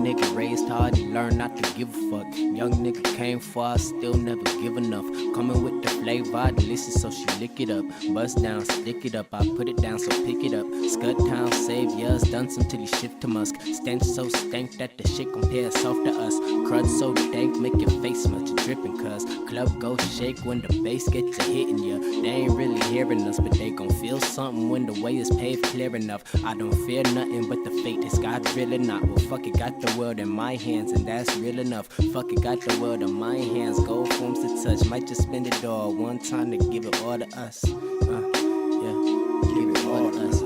nigga raised hard, he learned not to give a fuck. Young nigga came far, still never give enough. Coming with the flavor, delicious, so she lick it up. Bust down, stick it up, I put it down, so pick it up. Scud town, saviors, done some till he shift to musk. Stench so stank that the shit compares soft to us. Crud so dank, make your face smudge dripping, cuz club go shake when the bass gets to hitting ya. They ain't really hearing us, but they gon' feel something when the way is paved clear enough. I don't fear nothing but the fate is God's real or not. Well, fuck it, got the world in my hands, and that's real enough. Fuck it, got the world in my hands, gold forms to touch. Might just spend it all one time to give it all to us. Yeah, give it all to us.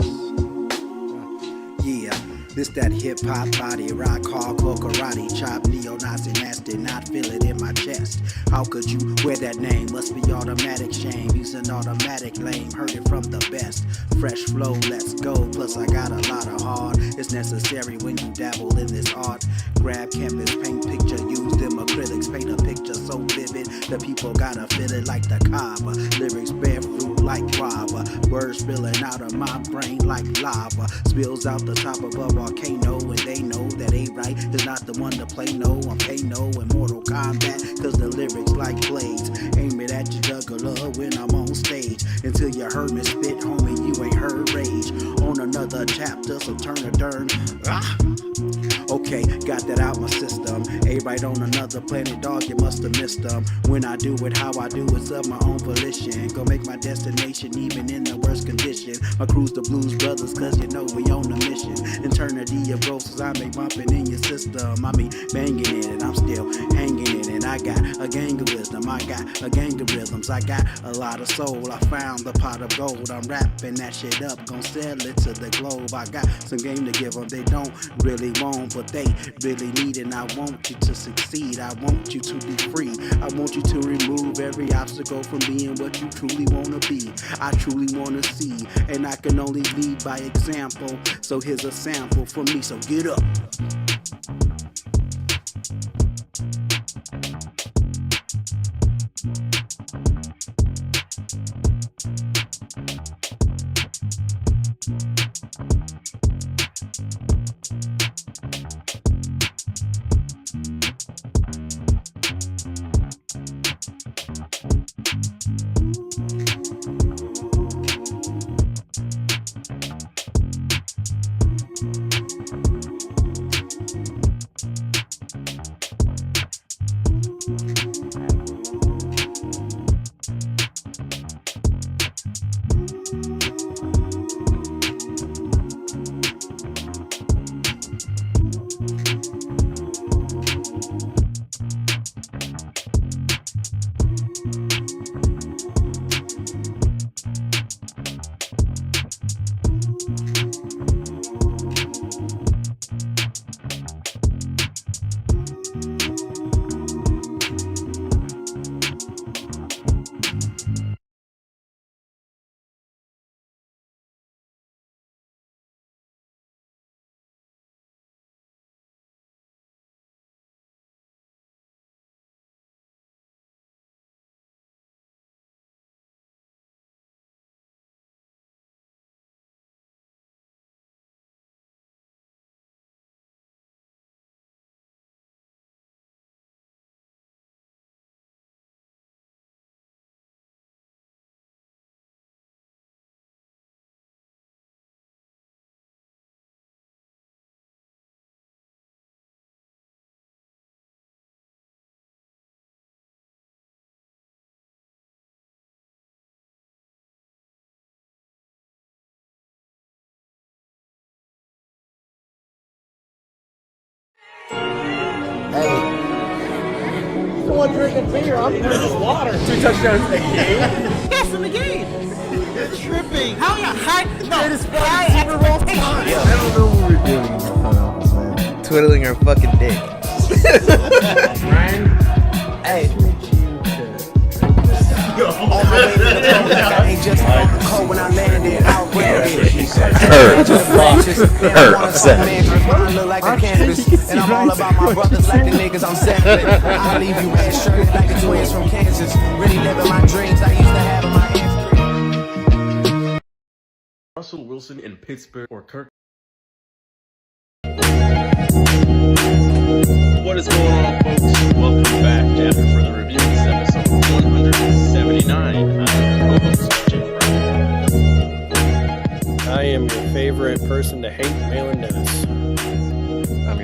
Yeah, this that hip-hop body rock, hardcore karate chop, neo-Nazi nasty, not feel it in my chest. How could you wear that name? Must be automatic shame. He's an automatic lame, heard it from the best. Fresh flow, let's go, plus I got a lot of heart. It's necessary when you dabble in this art. Grab canvas, paint picture, use them acrylics, paint a picture so vivid the people gotta feel it like the Kaaba. Lyrics bear fruit like guava, words spilling out of my brain like lava. Spills out the top of a volcano, and they know that A-Right is not the one to play. No, I'm Kano in Mortal Kombat, cause the lyrics like blades. Aim it at your juggler when I'm on stage, until you heard me spit, homie, you ain't heard rage. On another chapter, so turn a turn. Okay, got that out my system. A-Right on another planet, dog, you must have missed them. When I do it, how I do it's of my own volition. Go make my destination even in the worst condition. My crew's the Blues Brothers, cause you know we on a mission. Eternity of roses I make bumping in your system. I mean, banging it, and I'm still hanging in it. I got a gang of wisdom, I got a gang of rhythms, I got a lot of soul. I found the pot of gold, I'm wrapping that shit up, gon' sell it to the globe. I got some game to give them, they don't really want, but they really need it. And I want you to succeed, I want you to be free. I want you to remove every obstacle from being what you truly wanna be. I truly wanna see, and I can only lead by example. So here's a sample from me, so get up. Someone drinking beer, I'm drinking water. 2 touchdowns in the game? Yes, in the game. You're tripping. How you high? No, Greatest high Super Bowl time. Yeah. I don't know what we're doing in the front office, man. Twiddling her fucking dick. Ryan, Hey. On my way to the coast, I ain't just on the cold when I landed out there. I look like a canvas, and I'm all about my brothers like the niggas I'm settling. I leave you red shirted like the twins from Kansas. Really living my dreams I used to have in my hands. Russell Wilson in Pittsburgh or Kirk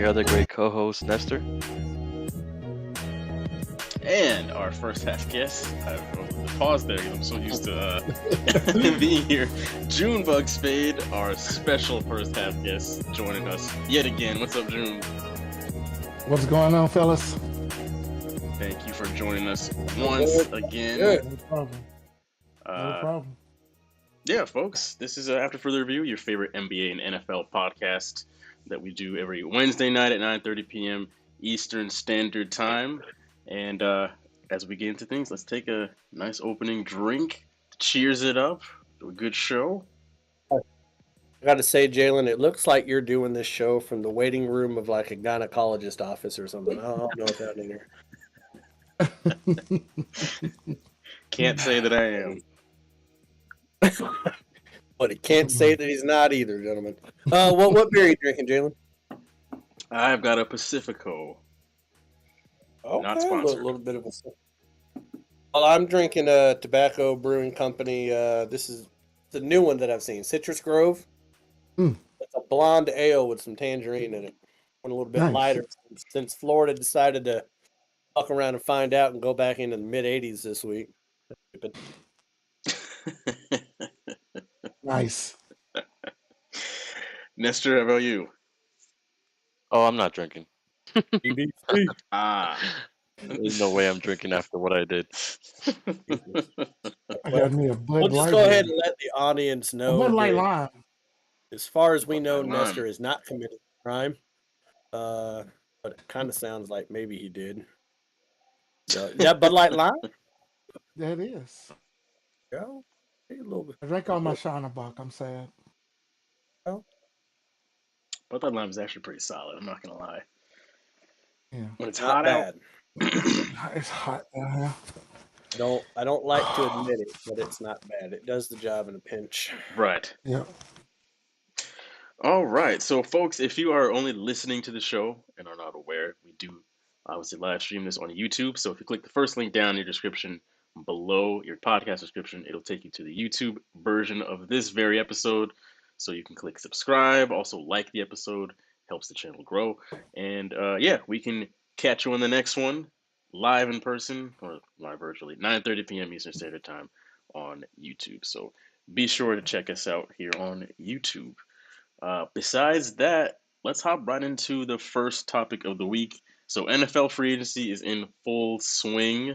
other great co-host, Nestor. And our first half guest, pause there because I'm so used to being here. Junebug Spade, our special first half guest, joining us yet again. What's up, June? What's going on, fellas? Thank you for joining us once again. No problem. No problem. Yeah, folks, this is After Further Review, your favorite NBA and NFL podcast that we do every Wednesday night at 9:30 p.m. Eastern Standard Time. And as we get into things, let's take a nice opening drink, cheers it up to a good show. I gotta say, Jalen, it looks like you're doing this show from the waiting room of like a gynecologist office or something. I don't know what's happening here. Can't say that I am. But he can't say that he's not either, gentlemen. What beer are you drinking, Jalen? I've got a Pacifico. Okay, Not sponsored. A little bit of a. Well, I'm drinking a Tobacco Brewing Company. This is the new one that I've seen, Citrus Grove. It's a blonde ale with some tangerine in it. One a little bit lighter since Florida decided to fuck around and find out and go back into the mid 80s this week. Nice. Nestor, how about you? Oh, I'm not drinking. There's no way I'm drinking after what I did. I got me a Bud We'll just Light. go ahead and let the audience know. Bud Light that, Lime. as far as we know, Bud Light Nestor Lime. has not committed a crime. But it kind of sounds like maybe he did. So, is that Bud Light Lime? That is. Yeah. A little bit. I drank all my Shinerbach. I'm sad. But that lime is actually pretty solid, I'm not going to lie. Yeah. When it's Not hot out, bad. It's hot down here. I don't like to admit it, but it's not bad. It does the job in a pinch. right. Yeah. All right. So, folks, if you are only listening to the show and are not aware, we do obviously live stream this on YouTube. So, if you click the first link down in your description below your podcast description, it'll take you to the YouTube version of this very episode. So, you can click subscribe, also like the episode, helps the channel grow. And yeah, we can catch you on the next one live in person or live virtually, 9:30 p.m. Eastern Standard Time on YouTube. So, be sure to check us out here on YouTube. Besides that, let's hop right into the first topic of the week. So NFL free agency is in full swing,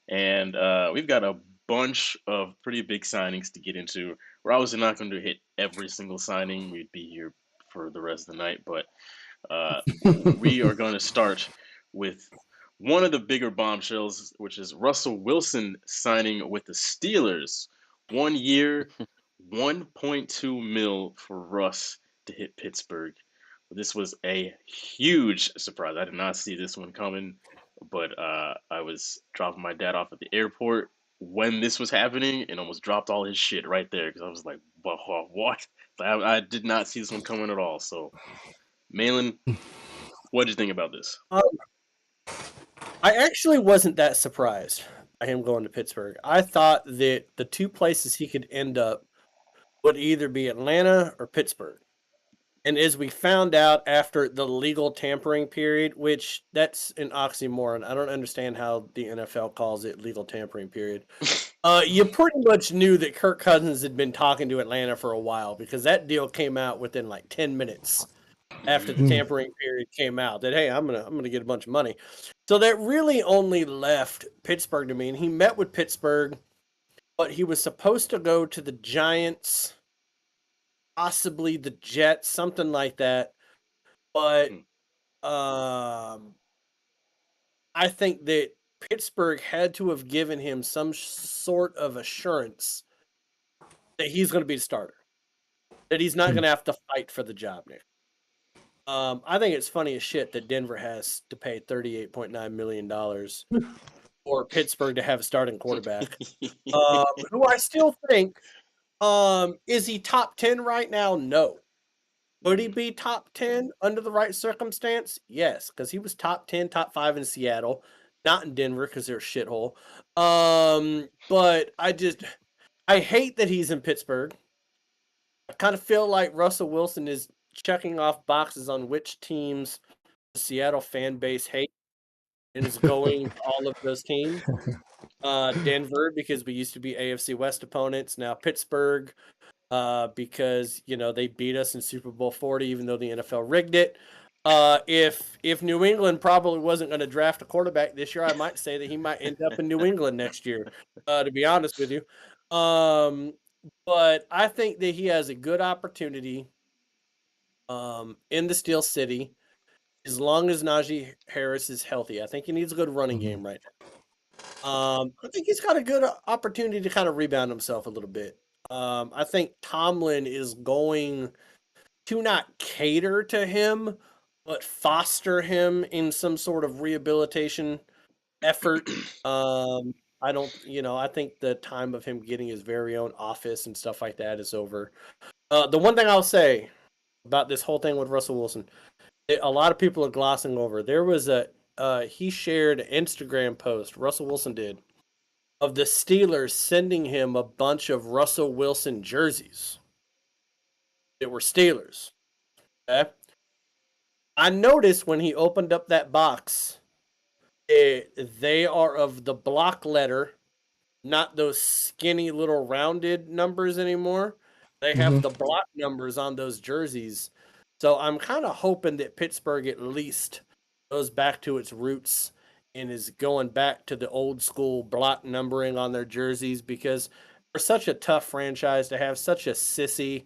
and we've got a bunch of pretty big signings to get into. We're obviously not going to hit every single signing. We'd be here for the rest of the night, but we are going to start with one of the bigger bombshells, which is Russell Wilson signing with the Steelers. 1 year, $1.2 million for Russ to hit Pittsburgh. This was a huge surprise. I did not see this one coming, but I was dropping my dad off at the airport when this was happening and almost dropped all his shit right there because I was like, what? I did not see this one coming at all. So, Malin, what did you think about this? I actually wasn't that surprised by him going to Pittsburgh. I thought that the two places he could end up would either be Atlanta or Pittsburgh. And as we found out after the legal tampering period, which that's an oxymoron. I don't understand how the NFL calls it legal tampering period. You pretty much knew that Kirk Cousins had been talking to Atlanta for a while because that deal came out within like 10 minutes after the tampering period came out that, hey, I'm gonna get a bunch of money. So that really only left Pittsburgh to me. And he met with Pittsburgh, but he was supposed to go to the Giants, possibly the Jets, something like that. But I think that Pittsburgh had to have given him some sort of assurance that he's going to be the starter, that he's not going to have to fight for the job now. I think it's funny as shit that Denver has to pay $38.9 million for Pittsburgh to have a starting quarterback, who I still think, is he top 10 right now? No. Would he be top 10 under the right circumstance? Yes, because he was top 10, top 5 in Seattle, not in Denver because they're a shithole. But I hate that he's in Pittsburgh. I kind of feel like Russell Wilson is checking off boxes on which teams the Seattle fan base hates and is going to all of those teams. Denver, because we used to be AFC West opponents. Now Pittsburgh, because they beat us in Super Bowl 40, even though the NFL rigged it. If New England probably wasn't going to draft a quarterback this year, I might say that he might end up in New England next year. To be honest with you, but I think that he has a good opportunity in the Steel City as long as Najee Harris is healthy. I think he needs a good running game right now. I think he's got a good opportunity to kind of rebound himself a little bit. I think Tomlin is going to not cater to him, but foster him in some sort of rehabilitation effort. I think the time of him getting his very own office and stuff like that is over. The one thing I'll say about this whole thing with Russell Wilson, a lot of people are glossing over. There was he shared an Instagram post, Russell Wilson did, of the Steelers sending him a bunch of Russell Wilson jerseys that were Steelers. Okay? I noticed when he opened up that box, they are of the block letter, not those skinny little rounded numbers anymore. They have the block numbers on those jerseys. So I'm kind of hoping that Pittsburgh at least goes back to its roots and is going back to the old school block numbering on their jerseys, because for such a tough franchise to have such a sissy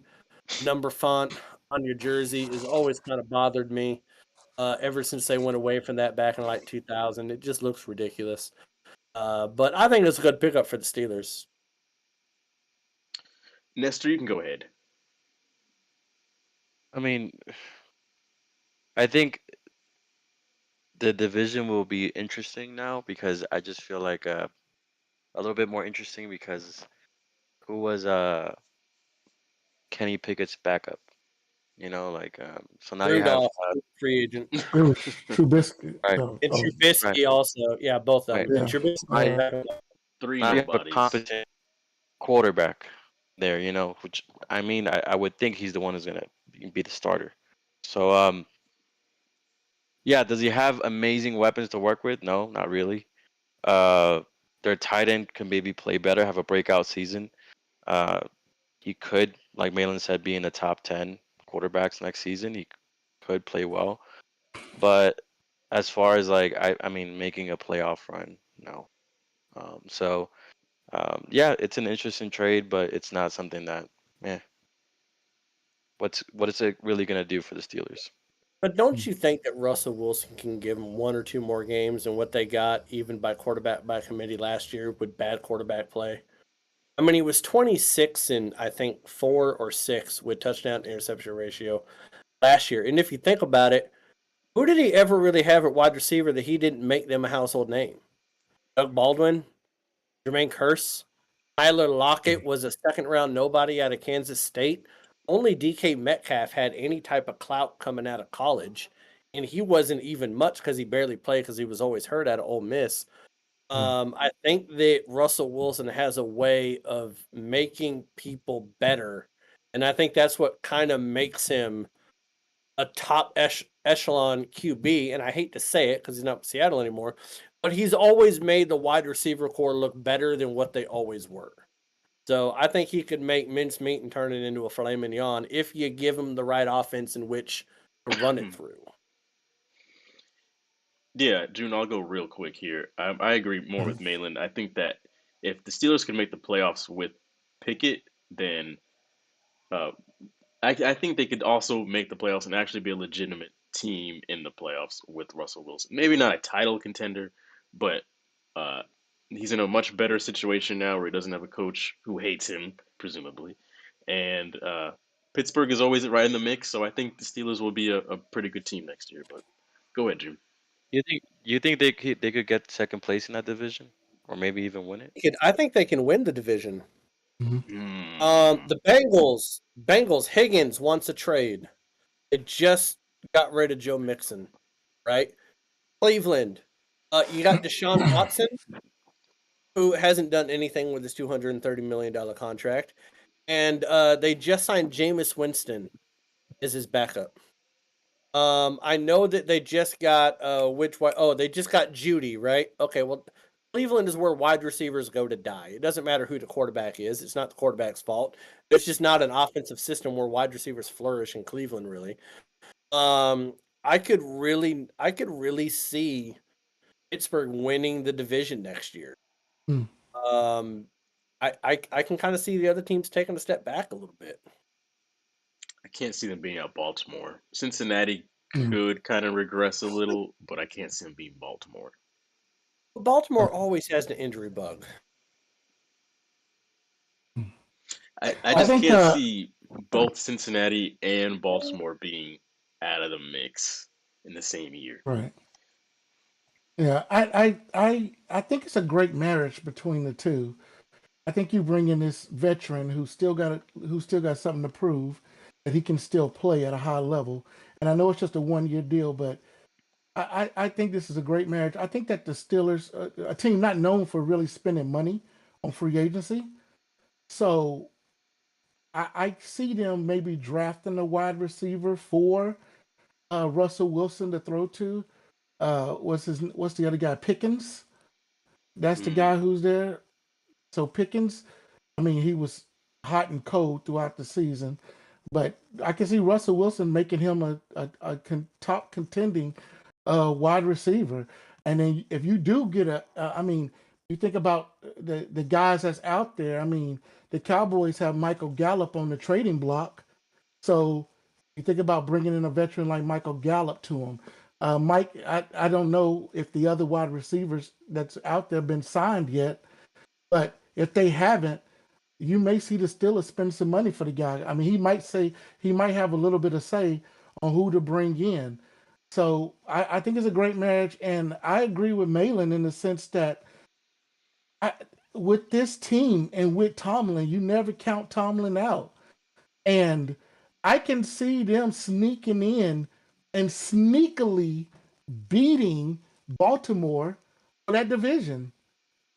number font on your jersey has always kind of bothered me. Ever since they went away from that back in like 2000, it just looks ridiculous. But I think it's a good pickup for the Steelers. Nestor, you can go ahead. I mean, I think the division will be interesting now, because I just feel like a little bit more interesting, because who was Kenny Pickett's backup? So now you have Rudolph, free agent. It was Trubisky. Right. Oh, And oh, Trubisky Right. also. Yeah, both of them. Right. And Yeah. Trubisky. Three now you have a nobodies. competent quarterback there, which I would think he's the one who's gonna be the starter. So yeah, does he have amazing weapons to work with? No, not really. Their tight end can maybe play better, have a breakout season. He could, like Malin said, be in the top 10 quarterbacks next season. He could play well, but as far as making a playoff run, no. Yeah, it's an interesting trade, but it's not something that, what is it really gonna do for the Steelers? But don't you think that Russell Wilson can give them one or two more games than what they got even by quarterback by committee last year with bad quarterback play? I mean, he was 26 and I think 4 or 6 with touchdown to interception ratio last year. And if you think about it, who did he ever really have at wide receiver that he didn't make them a household name? Doug Baldwin, Jermaine Kearse, Tyler Lockett was a second round nobody out of Kansas State. Only DK Metcalf had any type of clout coming out of college, and he wasn't even much because he barely played because he was always hurt out of Ole Miss. I think that Russell Wilson has a way of making people better, and I think that's what kind of makes him a top echelon QB. And I hate to say it because he's not in Seattle anymore, but he's always made the wide receiver core look better than what they always were. So I think he could make mincemeat and turn it into a filet mignon if you give him the right offense in which to run it through. Yeah, June, I'll go real quick here. I agree more with Malin. I think that if the Steelers can make the playoffs with Pickett, then I think they could also make the playoffs and actually be a legitimate team in the playoffs with Russell Wilson. Maybe not a title contender, but he's in a much better situation now where he doesn't have a coach who hates him, presumably. And Pittsburgh is always right in the mix, so I think the Steelers will be a pretty good team next year. But go ahead, June. You think they could get second place in that division, or maybe even win it? I think they can win the division. Hmm. The Bengals, Higgins wants a trade. It just got rid of Joe Mixon, right? Cleveland, you got Deshaun Watson, who hasn't done anything with his $230 million contract. And they just signed Jameis Winston as his backup. I know that they just got which one? Oh, they just got Judy, right? Okay, well, Cleveland is where wide receivers go to die. It doesn't matter who the quarterback is. It's not the quarterback's fault. It's just not an offensive system where wide receivers flourish in Cleveland, really. Um, I could really see Pittsburgh winning the division next year. Hmm. I can kind of see the other teams taking a step back a little bit. I can't see them being out Baltimore. Cincinnati Hmm. could kind of regress a little, but I can't see them beating Baltimore. Baltimore always has the injury bug. I I just think can't see both Cincinnati and Baltimore being out of the mix in the same year. right. Yeah, I think it's a great marriage between the two. I think you bring in this veteran who's still got something to prove that he can still play at a high level. And I know it's just a 1 year deal, but I think this is a great marriage. I think that the Steelers, a team not known for really spending money on free agency, so I see them maybe drafting a wide receiver for Russell Wilson to throw to. What's the other guy? Pickens. That's the guy Mm, who's there. So Pickens, I mean, he was hot and cold throughout the season, but I can see Russell Wilson making him top contending wide receiver. And then if you do get I mean, you think about the guys that's out there. I mean, the Cowboys have Michael Gallup on the trading block, so you think about bringing in a veteran like Michael Gallup to him. Mike, I don't know if the other wide receivers that's out there been signed yet, but if they haven't, you may see the Steelers spend some money for the guy. I mean, he might have a little bit of say on who to bring in. So I think it's a great marriage, and I agree with Malin in the sense that I, with this team and with Tomlin, you never count Tomlin out. And I can see them sneaking in and sneakily beating Baltimore for that division.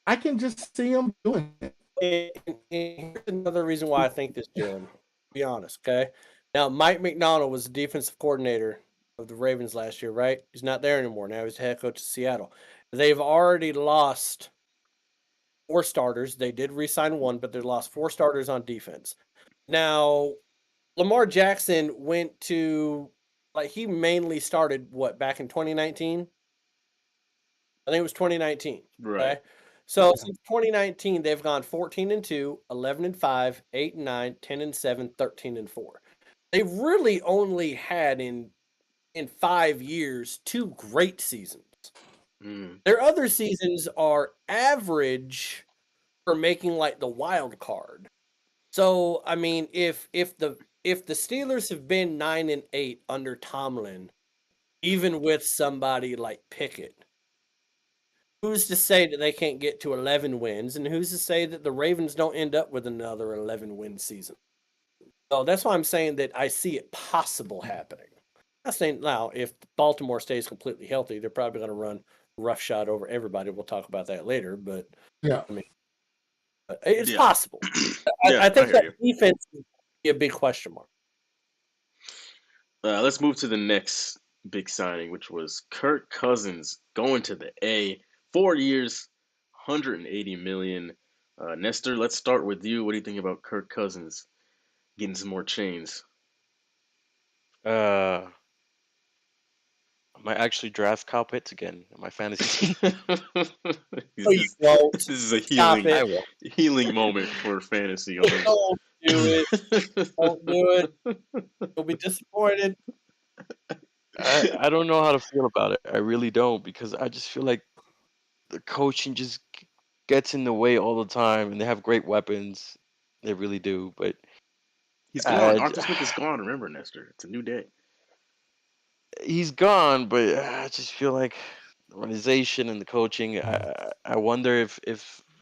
I can just see them doing it. And here's another reason why I think this, Jim. Be honest, okay? Now, Mike McDonald was the defensive coordinator of the Ravens last year, right? He's not there anymore. Now he's the head coach of Seattle. They've already lost 4 starters. They did re-sign 1, but they lost 4 starters on defense. Now, Lamar Jackson went to he mainly started back in 2019? I think it was 2019. right. Okay. So since 2019, they've gone 14-2, 11-5, 8-9, 10-7, 13-4. They've really only had in 5 years 2 great seasons. Mm, Their other seasons are average for making the wild card. So I mean, if the Steelers have been 9-8 under Tomlin, even with somebody like Pickett, who's to say that they can't get to 11 wins, and who's to say that the Ravens don't end up with another 11-win season? So that's why I'm saying that I see it possible happening. I'm saying now, if Baltimore stays completely healthy, they're probably going to run roughshod over everybody. We'll talk about that later, but Yeah. I mean, it's yeah. possible. Yeah, I think hear that you. defense would be a big question mark. Let's move to the next big signing, which was Kirk Cousins going to the A. 4 years, 180 million. Nestor, let's start with you. What do you think about Kirk Cousins getting some more chains? I might actually draft Kyle Pitts again in my fantasy team. No, you won't. This is a Stop I it. will. healing moment for fantasy owners. Don't do it. Don't do it. You'll be disappointed. I don't know how to feel about it. I really don't, because I just feel like the coaching just gets in the way all the time, and they have great weapons. They really do, but He's gone. uh, Arthur Smith is gone. Remember, Nestor. It's a new day. he's gone. But I just feel like the organization and the coaching. I wonder if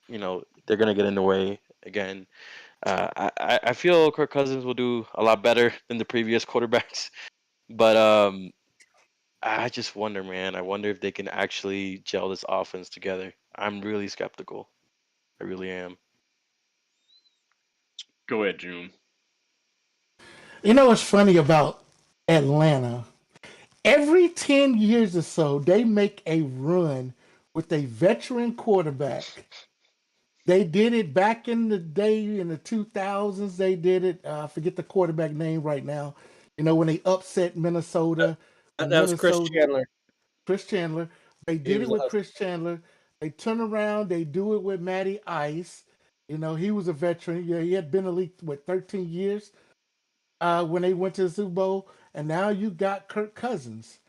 they're gonna get in the way again. I feel Kirk Cousins will do a lot better than the previous quarterbacks, but I just wonder, man. I wonder if they can actually gel this offense together. I'm really skeptical. I really am. Go ahead, June. You know what's funny about Atlanta every 10 years or so, they make a run with a veteran quarterback. They did it back in the day in the 2000s. They did it. I forget the quarterback name right now. When they upset Minnesota. That When was Chris Minnesota, Chandler. Chris Chandler. They He did was it with the Chris Chandler. They turn around. They do it with Matty Ice. He was a veteran. Yeah, he had been in the league 13 years when they went to the Super Bowl, and now you got Kirk Cousins.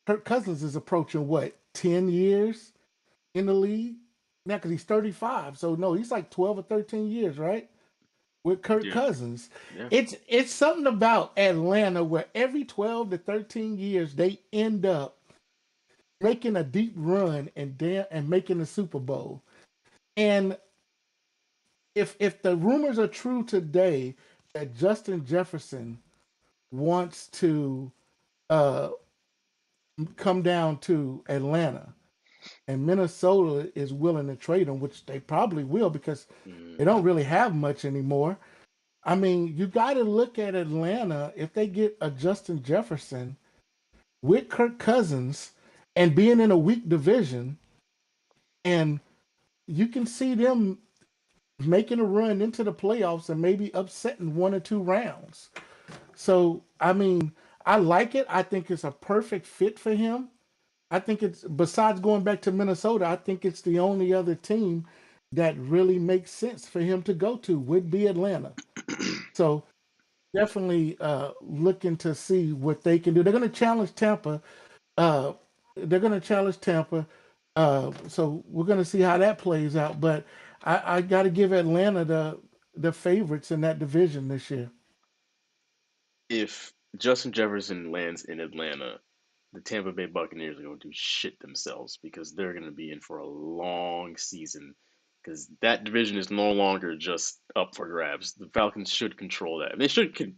Kirk Cousins is approaching what 10 years in the league now because he's 35. So no, he's like 12 or 13 years, right? With Kirk Yeah. Cousins, Yeah. it's something about Atlanta where every 12 to 13 years they end up making a deep run and making the Super Bowl. And if the rumors are true today that Justin Jefferson wants to uh, come down to Atlanta, and Minnesota is willing to trade him, which they probably will because they don't really have much anymore. I mean, you got to look at Atlanta if they get a Justin Jefferson with Kirk Cousins and being in a weak division, and you can see them making a run into the playoffs and maybe upsetting one or two rounds. So, I mean, I like it. I think it's a perfect fit for him. I think it's, besides going back to Minnesota, I think it's the only other team that really makes sense for him to go to would be Atlanta. So definitely looking to see what they can do. They're going to challenge Tampa. Uh, they're going to challenge Tampa. So we're going to see how that plays out. But I got to give Atlanta the favorites in that division this year. If Justin Jefferson lands in Atlanta, the Tampa Bay Buccaneers are going to do shit themselves because they're going to be in for a long season because that division is no longer just up for grabs. The Falcons should control that. They should.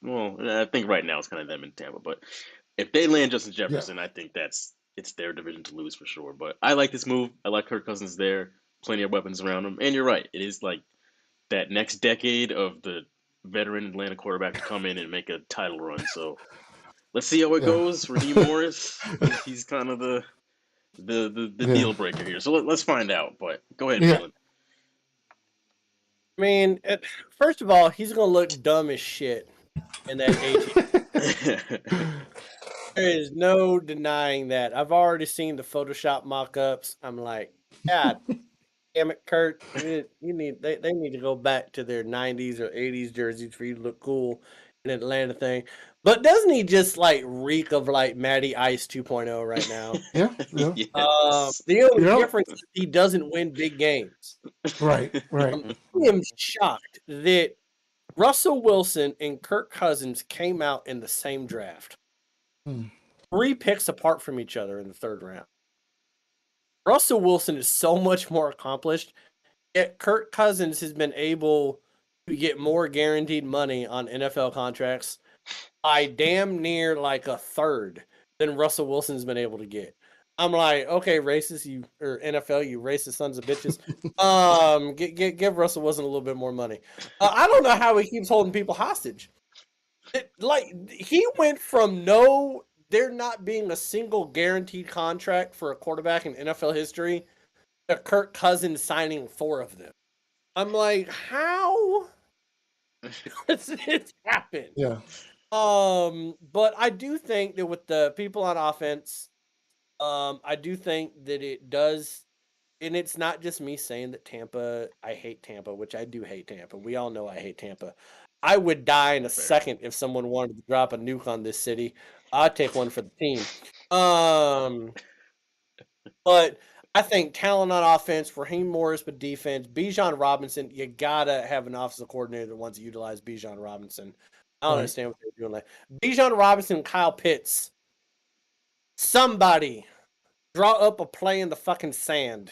Well, I think right now it's kind of them in Tampa, but if they land Justin Yeah. Jefferson, I think it's their division to lose for sure. But I like this move. I like Kirk Cousins there. Plenty of weapons around him, and you're right. It is like that next decade of the veteran Atlanta quarterback to come in and make a title run. So let's see how it Yeah. goes. Raheem Morris, he's kind of the Yeah. deal breaker here. So let's find out. But go ahead, Yeah. Phelan. I mean, first of all, he's gonna look dumb as shit in that AT. There is no denying that. I've already seen the Photoshop mock-ups. I'm like, God damn it, Kurt. They need to go back to their 90s or 80s jerseys for you to look cool in Atlanta thing. But doesn't he just like reek of like Matty Ice 2.0 right now? Yeah. Yeah. Yes. The only Yep. difference is he doesn't win big games. Right. Right. I am shocked that Russell Wilson and Kirk Cousins came out in the same draft. 3 picks apart from each other in the 3rd round. Russell Wilson is so much more accomplished, yet Kirk Cousins has been able to get more guaranteed money on NFL contracts by damn near like a third than Russell Wilson's been able to get. I'm like, okay, racist, or NFL, you racist sons of bitches. Give Russell Wilson a little bit more money. I don't know how he keeps holding people hostage. He went from there not being a single guaranteed contract for a quarterback in NFL history to Kirk Cousins signing 4 of them. I'm like, how does this happen? Yeah. But I do think that with the people on offense, I do think that it does, and it's not just me saying that Tampa, I hate Tampa, which I do hate Tampa. We all know I hate Tampa. I would die in a second if someone wanted to drop a nuke on this city. I'd take one for the team. But I think talent on offense, Raheem Morris with defense, Bijan Robinson, you gotta have an offensive coordinator that wants to utilize Bijan Robinson. I don't understand what they're doing. Like Bijan Robinson, Kyle Pitts. Somebody draw up a play in the fucking sand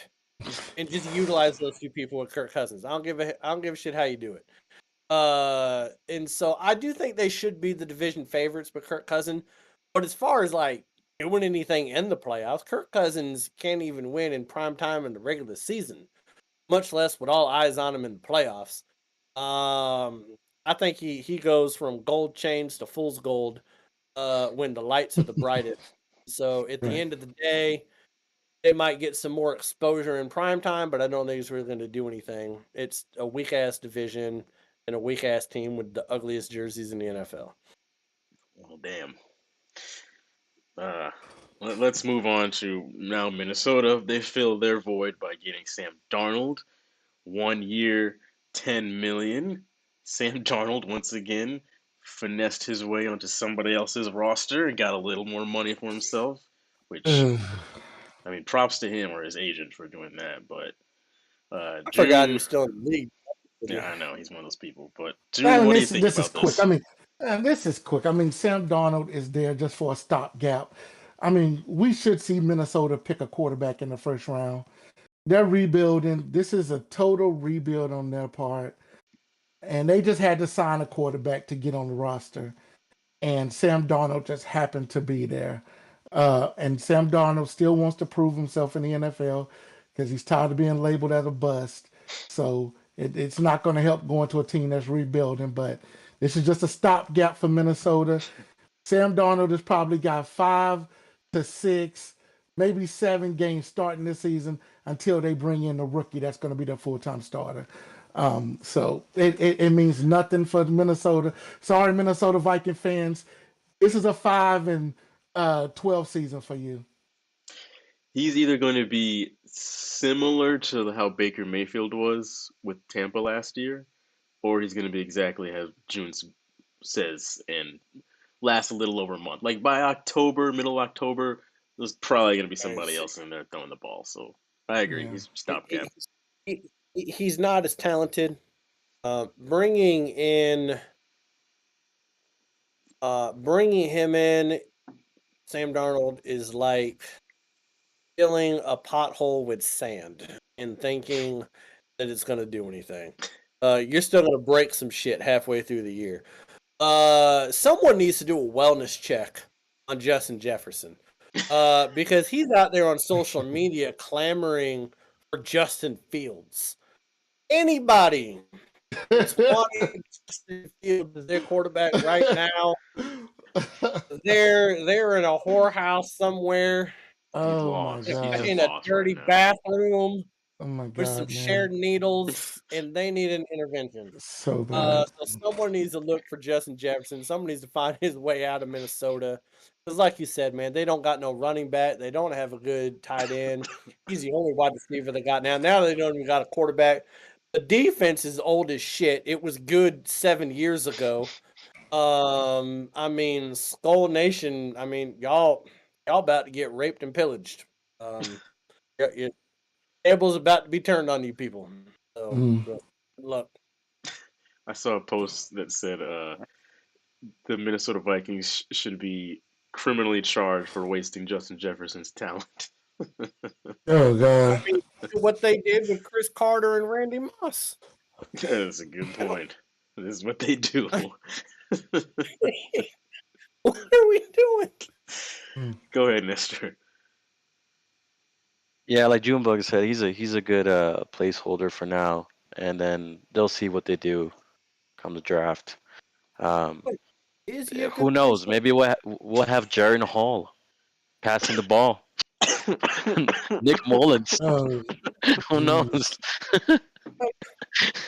and just utilize those 2 people with Kirk Cousins. I don't give a shit how you do it. And so I do think they should be the division favorites with Kirk Cousins. But as far as like doing anything in the playoffs, Kirk Cousins can't even win in prime time in the regular season, much less with all eyes on him in the playoffs. I think he goes from gold chains to fool's gold when the lights are the brightest. So at the Right. end of the day, they might get some more exposure in prime time, but I don't think it's really going to do anything. It's a weak ass division and a weak ass team with the ugliest jerseys in the NFL. Well, damn. Let's move on to now Minnesota. They fill their void by getting Sam Darnold, 1 year, 10 million. Sam Darnold once again finessed his way onto somebody else's roster and got a little more money for himself. Which, I mean, props to him or his agent for doing that. But I forgot he June, was still in the league. yeah, I know he's one of those people. But I June, mean, what do you think this is about quick. this? I mean, this is quick. I mean, Sam Darnold is there just for a stopgap. I mean, we should see Minnesota pick a quarterback in the first round. They're rebuilding. This is a total rebuild on their part. And they just had to sign a quarterback to get on the roster. And Sam Darnold just happened to be there. And Sam Darnold still wants to prove himself in the NFL because he's tired of being labeled as a bust. So it's not going to help going to a team that's rebuilding. But this is just a stopgap for Minnesota. Sam Darnold has probably got 5 to 6, maybe 7 games starting this season until they bring in a rookie that's going to be their full-time starter. So it means nothing for Minnesota. Sorry, Minnesota Viking fans. This is a 5-12 season for you. He's either going to be similar to how Baker Mayfield was with Tampa last year, or he's going to be exactly as June says and last a little over a month. Like by October, middle October, there's probably going to be somebody else in there throwing the ball. So I agree. Yeah. He's stopgap. He's not as talented. Bringing him in, Sam Darnold is like filling a pothole with sand and thinking that it's going to do anything. You're still going to break some shit halfway through the year. Someone needs to do a wellness check on Justin Jefferson because he's out there on social media clamoring for Justin Fields. Anybody that's wanting Justin Fields as their quarterback right now, they're in a whorehouse somewhere. Oh my He's god. In a dirty bathroom Oh my with some god, man. shared needles, and they need an intervention. So bad. So someone needs to look for Justin Jefferson. Someone needs to find his way out of Minnesota. Because like you said, man, they don't got no running back. They don't have a good tight end. He's the only wide receiver they got now. Now they don't even got a quarterback. The defense is old as shit. It was good 7 years ago. I mean, Skull Nation, I mean, y'all about to get raped and pillaged. Your table's about to be turned on you people. So, good luck. I saw a post that said the Minnesota Vikings should be criminally charged for wasting Justin Jefferson's talent. Oh god. I mean, what they did with Chris Carter and Randy Moss. That's a good point. This is what they do. What are we doing? Go ahead, Nestor. Yeah, like Junebug said, he's a good placeholder for now, and then they'll see what they do come the draft. Is he a Who good knows? placeholder? Maybe we'll have Jaren Hall passing the ball. Nick Mullins. Oh, Who knows?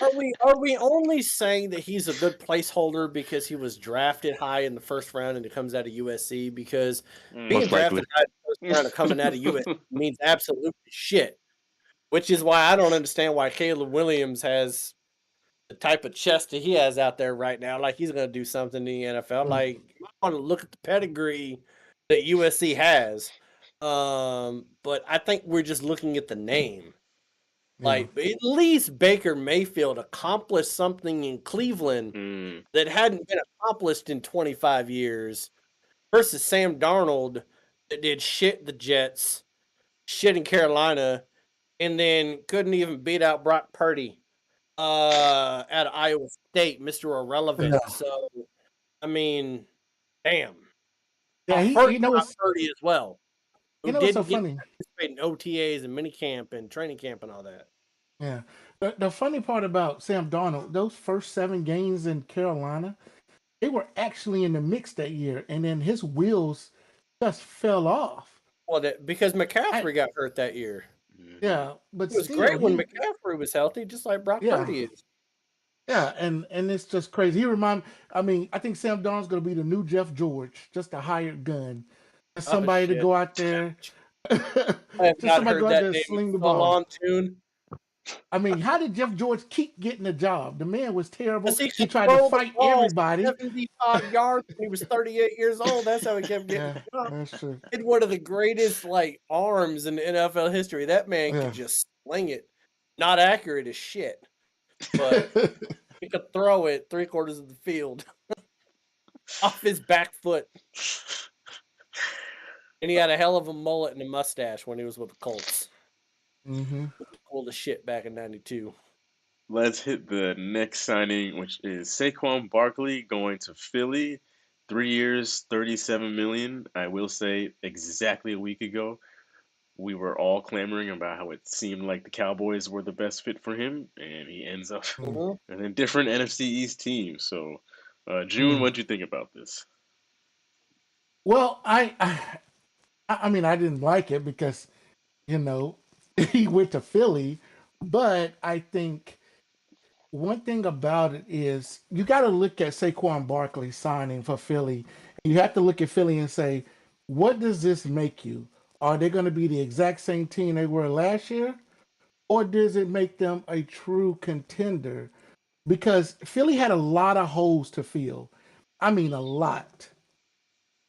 Are we only saying that he's a good placeholder because he was drafted high in the first round and it comes out of USC? Because being Most likely. drafted high in the first round and coming out of USC means absolutely shit. Which is why I don't understand why Caleb Williams has the type of chest that he has out there right now. Like he's going to do something in the NFL. Like you want to look at the pedigree that USC has. But I think we're just looking at the name. Like at least Baker Mayfield accomplished something in Cleveland that hadn't been accomplished in 25 years versus Sam Darnold that did shit the Jets, shit in Carolina, and then couldn't even beat out Brock Purdy at Iowa State, Mr. Irrelevant. Yeah. So, I mean, damn. Yeah, Hurt Brock Purdy as well. You know what's so funny? In OTAs and minicamp and training camp and all that. Yeah. The funny part about Sam Darnold, those first 7 games in Carolina, they were actually in the mix that year, and then his wheels just fell off. Well, because I, McCaffrey got hurt that year. yeah, but It was still, great when McCaffrey was healthy, just like Brock yeah, Purdy is. yeah, and it's just crazy. I mean, I think Sam Darnold's going to be the new Jeff George, just a hired gun, just Oh somebody to shit! go out there, I have just not somebody heard go out that there and name sling the full ball. on tune. I mean, how did Jeff George keep getting the job? The man was terrible. Because he He could tried to throw the fight ball everybody. 75 yards when he was 38 years old. That's how he kept getting Yeah, the job. that's true. He had one of the greatest like arms in NFL history. That man Yeah. could just sling it. Not accurate as shit, but he could throw it 3/4 of the field off his back foot. And he had a hell of a mullet and a mustache when he was with the Colts. hmm Cool as shit back in '92. Let's hit the next signing, which is Saquon Barkley going to Philly. 3 years, $37 million. I will say, exactly a week ago, we were all clamoring about how it seemed like the Cowboys were the best fit for him, and he ends up in a different NFC East team. So, June, what'd you think about this? Well, I mean, I didn't like it because, you know, he went to Philly, but I think one thing about it is you got to look at Saquon Barkley signing for Philly. You have to look at Philly and say, what does this make you? Are they going to be the exact same team they were last year? Or does it make them a true contender? Because Philly had a lot of holes to fill. I mean, a lot.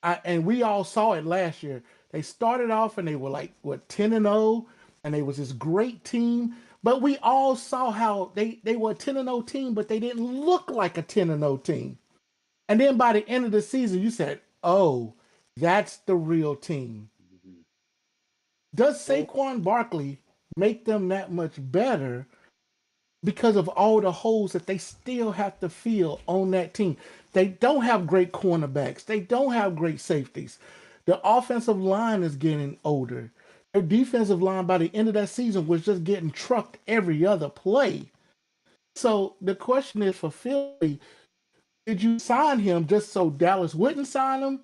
And we all saw it last year. They started off and they were like, what, 10-0, and they was this great team. But we all saw how they were a 10-0 team, but they didn't look like a 10-0 team. And then by the end of the season, you said, oh, that's the real team. Does Saquon Barkley make them that much better because of all the holes that they still have to fill on that team? They don't have great cornerbacks. They don't have great safeties. The offensive line is getting older. Their defensive line by the end of that season was just getting trucked every other play. So the question is for Philly, did you sign him just so Dallas wouldn't sign him?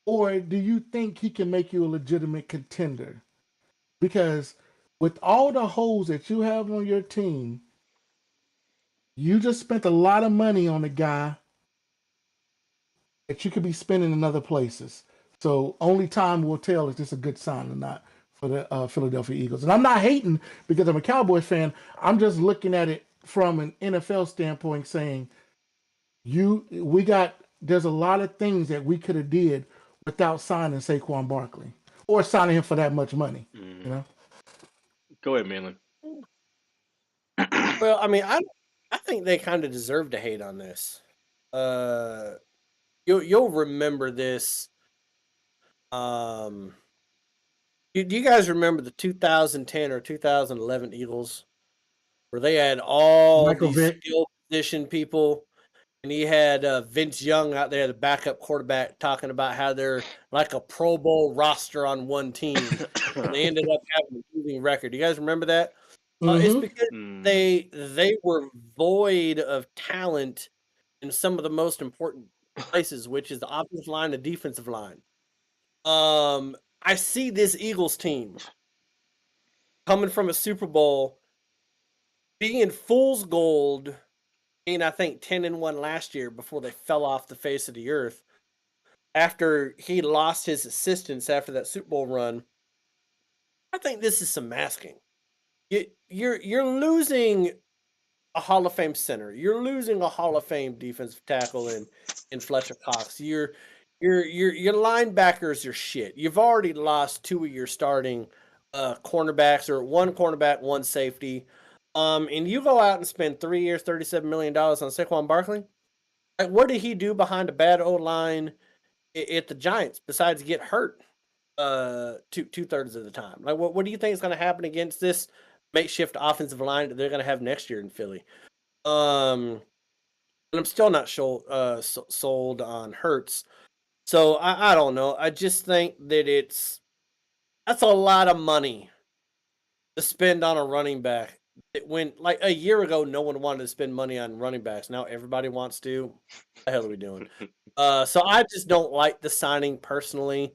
Or do you think he can make you a legitimate contender? Because with all the holes that you have on your team, you just spent a lot of money on a guy that you could be spending in other places. So only time will tell if this a good sign or not for the Philadelphia Eagles. And I'm not hating because I'm a Cowboys fan. I'm just looking at it from an NFL standpoint, saying there's a lot of things that we could have did without signing Saquon Barkley or signing him for that much money. You know. Go ahead, Malin. Well, I mean, I think they kind of deserve to hate on this. You'll remember this. Do you guys remember the 2010 or 2011 Eagles, where they had all Michael these Vick. skill position people, and he had Vince Young out there, the backup quarterback, talking about how they're like a Pro Bowl roster on one team, and they ended up having a losing record. Do you guys remember that? It's because they were void of talent in some of the most important places, which is the offensive line, the defensive line. I see this Eagles team coming from a Super Bowl, being fool's gold, being I think 10-1 last year before they fell off the face of the earth. After he lost his assistants after that Super Bowl run, I think this is some masking. You're losing a Hall of Fame center. You're losing a Hall of Fame defensive tackle in Fletcher Cox. Your linebackers are shit. You've already lost two of your starting cornerbacks, or one cornerback, one safety. And you go out and spend 3 years, $37 million on Saquon Barkley. Like, what did he do behind a bad O-line at the Giants besides get hurt 2/3 of the time? Like, what do you think is going to happen against this makeshift offensive line that they're going to have next year in Philly? And I'm still not sold on Hurts. So I don't know. I just think that that's a lot of money to spend on a running back when like a year ago, no one wanted to spend money on running backs. Now everybody wants to. What the hell are we doing? So I just don't like the signing personally.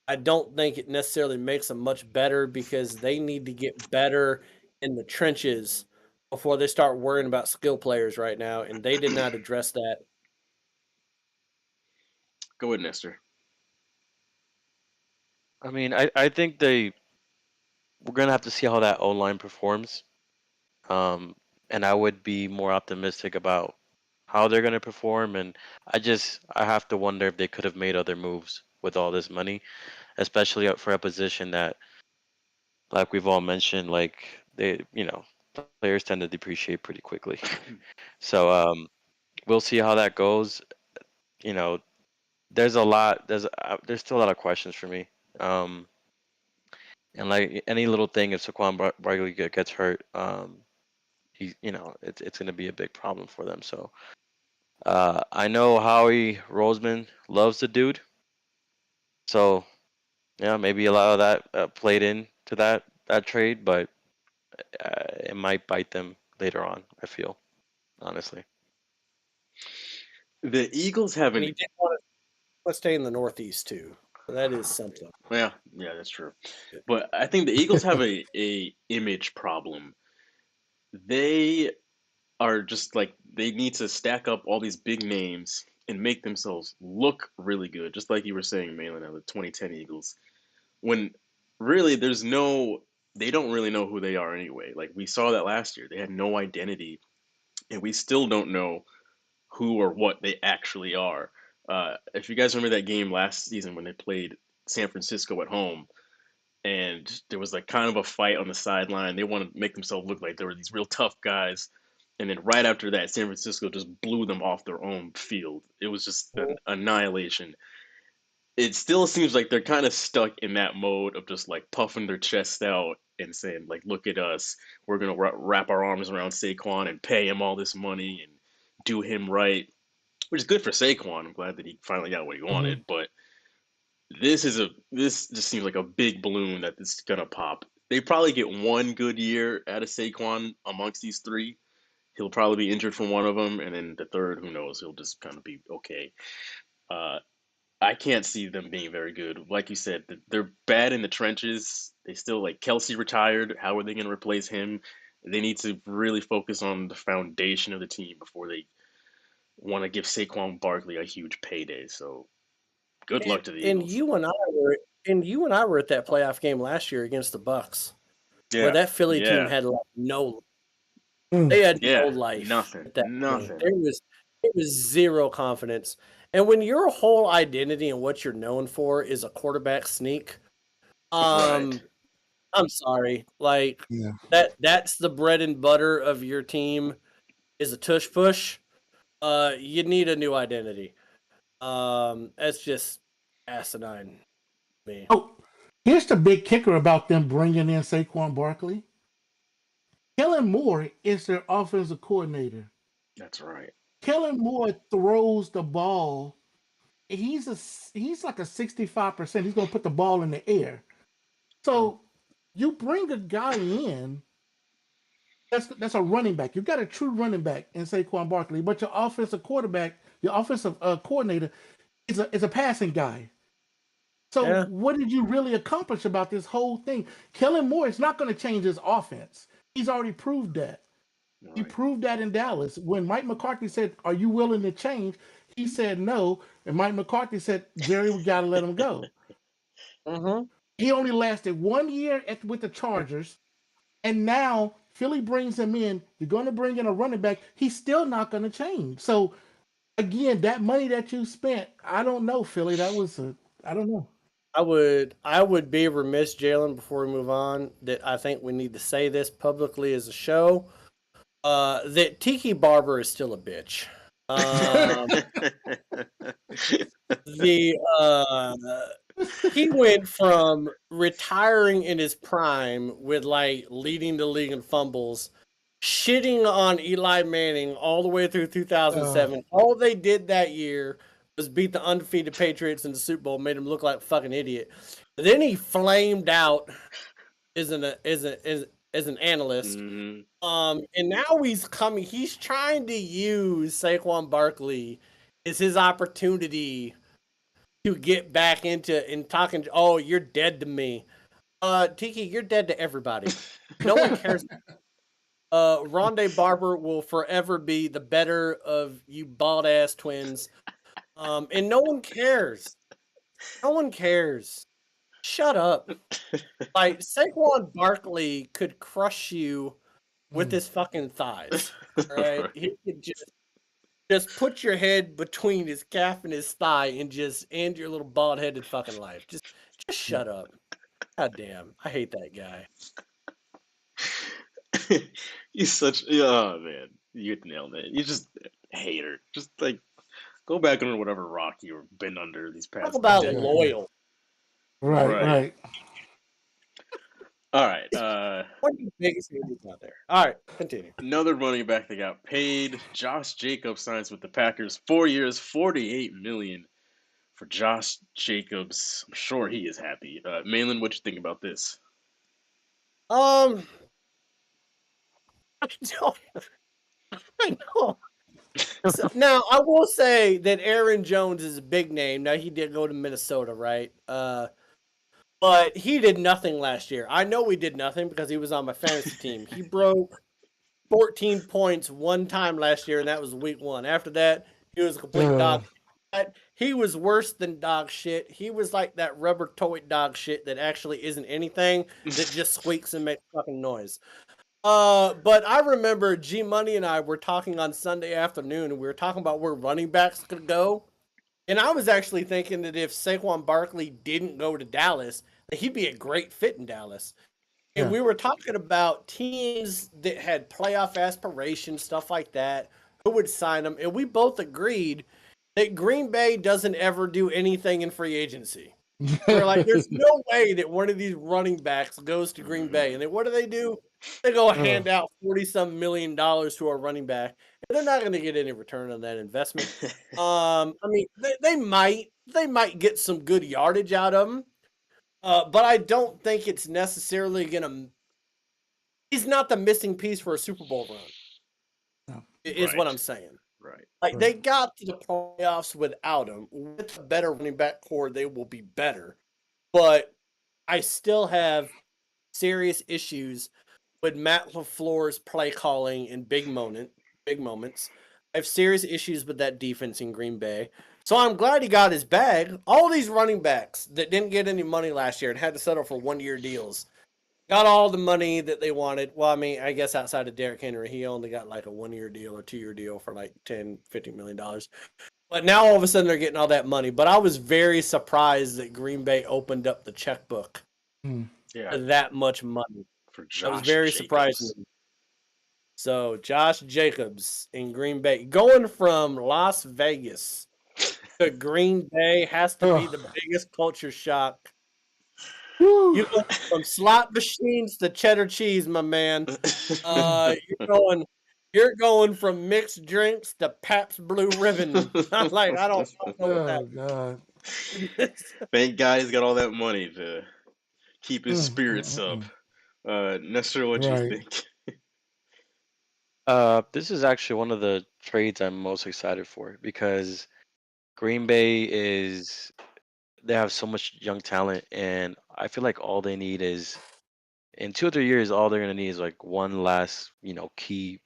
I don't think it necessarily makes them much better because they need to get better in the trenches before they start worrying about skill players right now, and they did not address that. Go ahead, Nestor. I mean, I think we're gonna have to see how that O line performs. And I would be more optimistic about how they're gonna perform. And I have to wonder if they could have made other moves with all this money, especially for a position that, like we've all mentioned, like players tend to depreciate pretty quickly. So we'll see how that goes. You know, there's still a lot of questions for me. And like any little thing, if Saquon Barkley gets hurt, it's going to be a big problem for them. So I know Howie Roseman loves the dude, so yeah, maybe a lot of that played into that trade, but it might bite them later on. I feel, honestly. The Eagles And haven't. he did want to stay in the Northeast too. So that is something. Yeah, that's true. But I think the Eagles have a image problem. They are just like they need to stack up all these big names and make themselves look really good, just like you were saying, Malin, of the 2010 Eagles. When really they don't really know who they are anyway. Like we saw that last year, they had no identity, and we still don't know who or what they actually are. If you guys remember that game last season when they played San Francisco at home, and there was like kind of a fight on the sideline. They wanted to make themselves look like they were these real tough guys. And then right after that, San Francisco just blew them off their own field. It was just an annihilation. It still seems like they're kind of stuck in that mode of just like puffing their chest out and saying like, "Look at us. We're gonna wrap our arms around Saquon and pay him all this money and do him right," which is good for Saquon. I'm glad that he finally got what he wanted, but this just seems like a big balloon that is gonna pop. They probably get one good year out of Saquon amongst these three. He'll probably be injured for one of them, and then the third, who knows? He'll just kind of be okay. I can't see them being very good. Like you said, they're bad in the trenches. They still like Kelsey retired. How are they going to replace him? They need to really focus on the foundation of the team before they want to give Saquon Barkley a huge payday. So good luck to the And Eagles. you and I were at that playoff game last year against the Bucks, Yeah, where that Philly team had like Mm. they had no life. Nothing. At that Nothing. point. It was zero confidence. And when your whole identity and what you're known for is a quarterback sneak, Right. I'm sorry. Like Yeah. that's the bread and butter of your team is a tush push. You need a new identity. That's just asinine to me. Oh, here's the big kicker about them bringing in Saquon Barkley. Kellen Moore is their offensive coordinator. That's right. Kellen Moore throws the ball. He's like a 65%. He's going to put the ball in the air. So you bring a guy in. That's a running back. You've got a true running back in Saquon Barkley, but your offensive quarterback, your offensive coordinator, is a passing guy. So what did you really accomplish about this whole thing? Kellen Moore is not going to change his offense. He's already proved that. He proved that in Dallas. When Mike McCarthy said, "Are you willing to change?" he said no. And Mike McCarthy said, "Jerry, we got to let him go." He only lasted 1 year with the Chargers. And now Philly brings him in. You're going to bring in a running back. He's still not going to change. So, again, that money that you spent, I don't know, Philly. I don't know. I would be remiss, Jalen, before we move on, that I think we need to say this publicly as a show, that Tiki Barber is still a bitch. He went from retiring in his prime with like leading the league in fumbles, shitting on Eli Manning all the way through 2007. All they did that year was beat the undefeated Patriots in the Super Bowl, made him look like a fucking idiot. Then he flamed out as as an analyst. Mhm. And now he's trying to use Saquon Barkley as his opportunity to get back into and talking. Oh, you're dead to me. Tiki, you're dead to everybody. No one cares. Rondé Barber will forever be the better of you bald ass twins. And no one cares. No one cares. Shut up. Like Saquon Barkley could crush you with his fucking thighs. All right. He could just put your head between his calf and his thigh and just end your little bald headed fucking life. Just shut up. God damn. I hate that guy. You such oh man, you nailed it. You just a hater. Just like go back under whatever rock you've been under these past. Talk about decades. loyal. Right. All right. What are the biggest movies out there? All right, continue. Another running back that got paid. Josh Jacobs signs with the Packers, 4 years, $48 million for Josh Jacobs. I'm sure he is happy. Malin, what you think about this? I know. So, now I will say that Aaron Jones is a big name. Now he did go to Minnesota, right? But he did nothing last year. I know he did nothing because he was on my fantasy team. He broke 14 points one time last year, and that was week 1. After that, he was a complete dog. He was worse than dog shit. He was like that rubber toy dog shit that actually isn't anything, that just squeaks and makes fucking noise. But I remember G Money and I were talking on Sunday afternoon, and we were talking about where running backs could go. And I was actually thinking that if Saquon Barkley didn't go to Dallas, that he'd be a great fit in Dallas. And we were talking about teams that had playoff aspirations, stuff like that, who would sign them. And we both agreed that Green Bay doesn't ever do anything in free agency. We're like, there's no way that one of these running backs goes to Green Bay. And then what do? They go hand out $40-some million to a running back. And they're not going to get any return on that investment. I mean, they might get some good yardage out of him. But I don't think it's necessarily going to... He's not the missing piece for a Super Bowl run, is what I'm saying. Right. Like, they got to the playoffs without him. With a better running back core, they will be better. But I still have serious issues with Matt LaFleur's play calling in big moments. I have serious issues with that defense in Green Bay. So I'm glad he got his bag. All these running backs that didn't get any money last year and had to settle for one-year deals got all the money that they wanted. Well, I mean, I guess outside of Derrick Henry, he only got like a 1-year deal or 2-year deal for like $10-15 million. But now all of a sudden they're getting all that money. But I was very surprised that Green Bay opened up the checkbook for that much money. For Josh I was very surprised. So Josh Jacobs in Green Bay, going from Las Vegas to Green Bay has to be the biggest culture shock. You go from slot machines to cheddar cheese, my man. You're going from mixed drinks to Pabst Blue Ribbon. I'm like, I don't know what that. God. Thank God he's got all that money to keep his spirits up. Nestor, what you think? This is actually one of the trades I'm most excited for because Green Bay they have so much young talent, and I feel like all they need is in 2 or 3 years, all they're gonna need is like one last, key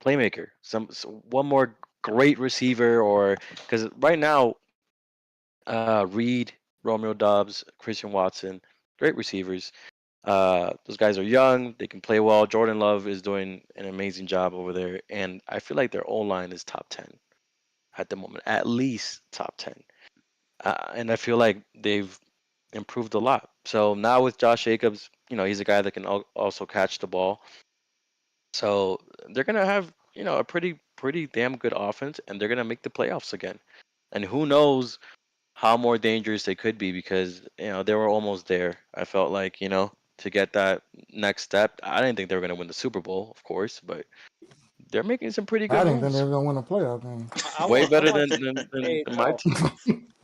playmaker, one more great receiver, or because right now, Reed, Romeo Doubs, Christian Watson, great receivers. Those guys are young, they can play well. Jordan Love is doing an amazing job over there, and I feel like their O-line is top 10 at the moment, at least top 10. And I feel like they've improved a lot. So now with Josh Jacobs, he's a guy that can also catch the ball. So they're gonna have a pretty damn good offense, and they're gonna make the playoffs again. And who knows how more dangerous they could be, because they were almost there. I felt like to get that next step. I didn't think they were gonna win the Super Bowl, of course, but they're making some pretty good I didn't moves. think they were gonna win a playoff game. Way better than my team.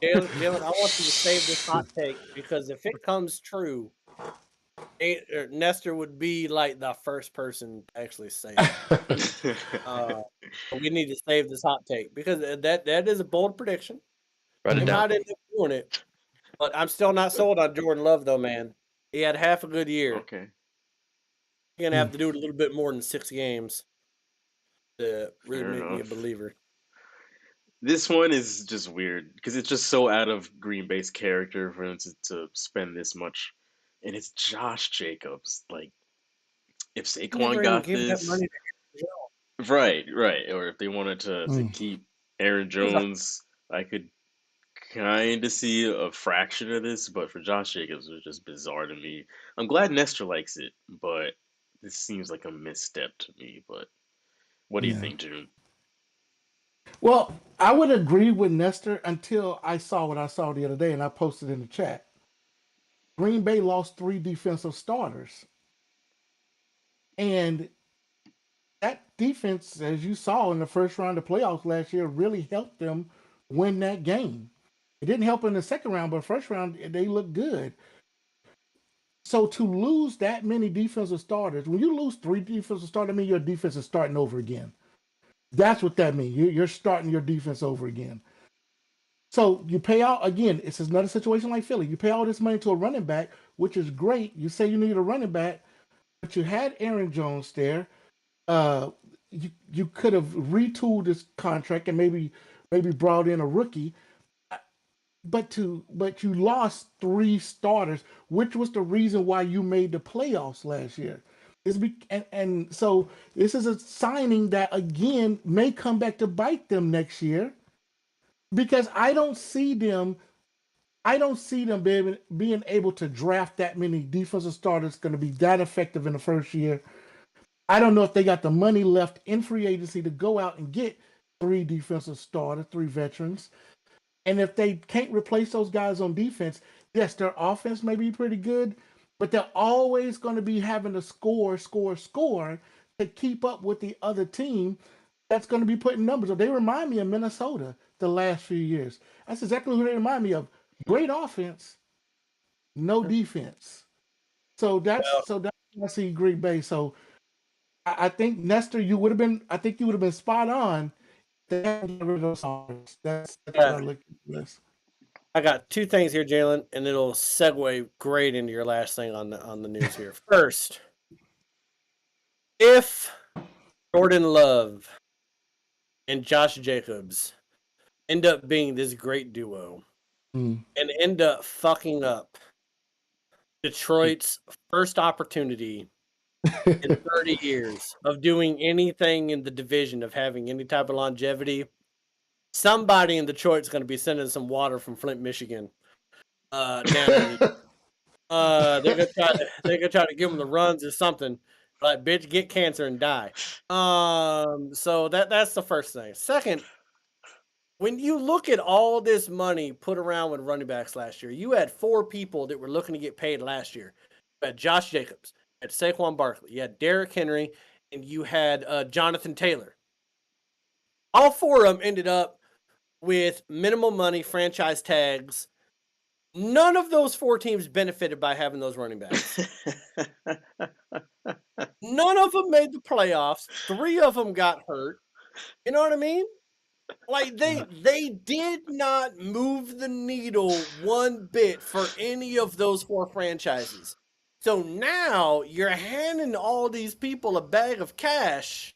Jalen, I want you to save this hot take, because if it comes true, Nestor would be like the first person to actually say it. But we need to save this hot take because that is a bold prediction. Write They it down. might end up doing it, but I'm still not sold on Jordan Love though, man. He had half a good year. Okay. You're gonna have to do it a little bit more than 6 games to really Fair make me a enough. believer. This one is just weird because it's just so out of Green Bay's character for them to spend this much. And it's Josh Jacobs. Like, if Never Saquon even got give that this, money to Joe. right. Or if they wanted to Mm. keep Aaron Jones, I could kind of see a fraction of this. But for Josh Jacobs, it was just bizarre to me. I'm glad Nestor likes it, but this seems like a misstep to me. But what do you Yeah. think, June? Well, I would agree with Nestor until I saw what I saw the other day, and I posted in the chat. Green Bay lost 3 defensive starters, and that defense, as you saw in the first round of playoffs last year, really helped them win that game. It didn't help in the second round, but first round they looked good. So to lose that many defensive starters, when you lose 3 defensive starters, I mean your defense is starting over again. That's what that means. You're starting your defense over again. So you pay out again. It's another situation like Philly. You pay all this money to a running back, which is great. You say you need a running back, but you had Aaron Jones there. You could have retooled this contract and maybe brought in a rookie. But you lost 3 starters, which was the reason why you made the playoffs last year. And so this is a signing that again may come back to bite them next year because I don't see them being able to draft that many defensive starters going to be that effective in the first year. I don't know if they got the money left in free agency to go out and get 3 defensive starters, 3 veterans. And if they can't replace those guys on defense, yes, their offense may be pretty good, but they're always going to be having to score to keep up with the other team that's going to be putting numbers up. They remind me of Minnesota the last few years. That's exactly who they remind me of. Great offense, no defense. So that's I see Green Bay. So I think Nestor, you would have been spot on. That's what I look at this. I got 2 things here, Jalen, and it'll segue great into your last thing on the news here. First, if Jordan Love and Josh Jacobs end up being this great duo and end up fucking up Detroit's first opportunity in 30 years of doing anything in the division, of having any type of longevity, somebody in Detroit's going to be sending some water from Flint, Michigan, down. They're gonna try to give them the runs or something. Like, bitch, get cancer and die. So that's the first thing. Second, when you look at all this money put around with running backs last year, you had 4 people that were looking to get paid last year. You had Josh Jacobs, you had Saquon Barkley, you had Derrick Henry, and you had Jonathan Taylor. All 4 of them ended up with minimal money, franchise tags. None of those 4 teams benefited by having those running backs. None of them made the playoffs. 3 of them got hurt. You know what I mean? Like, they did not move the needle one bit for any of those 4 franchises. So now you're handing all these people a bag of cash,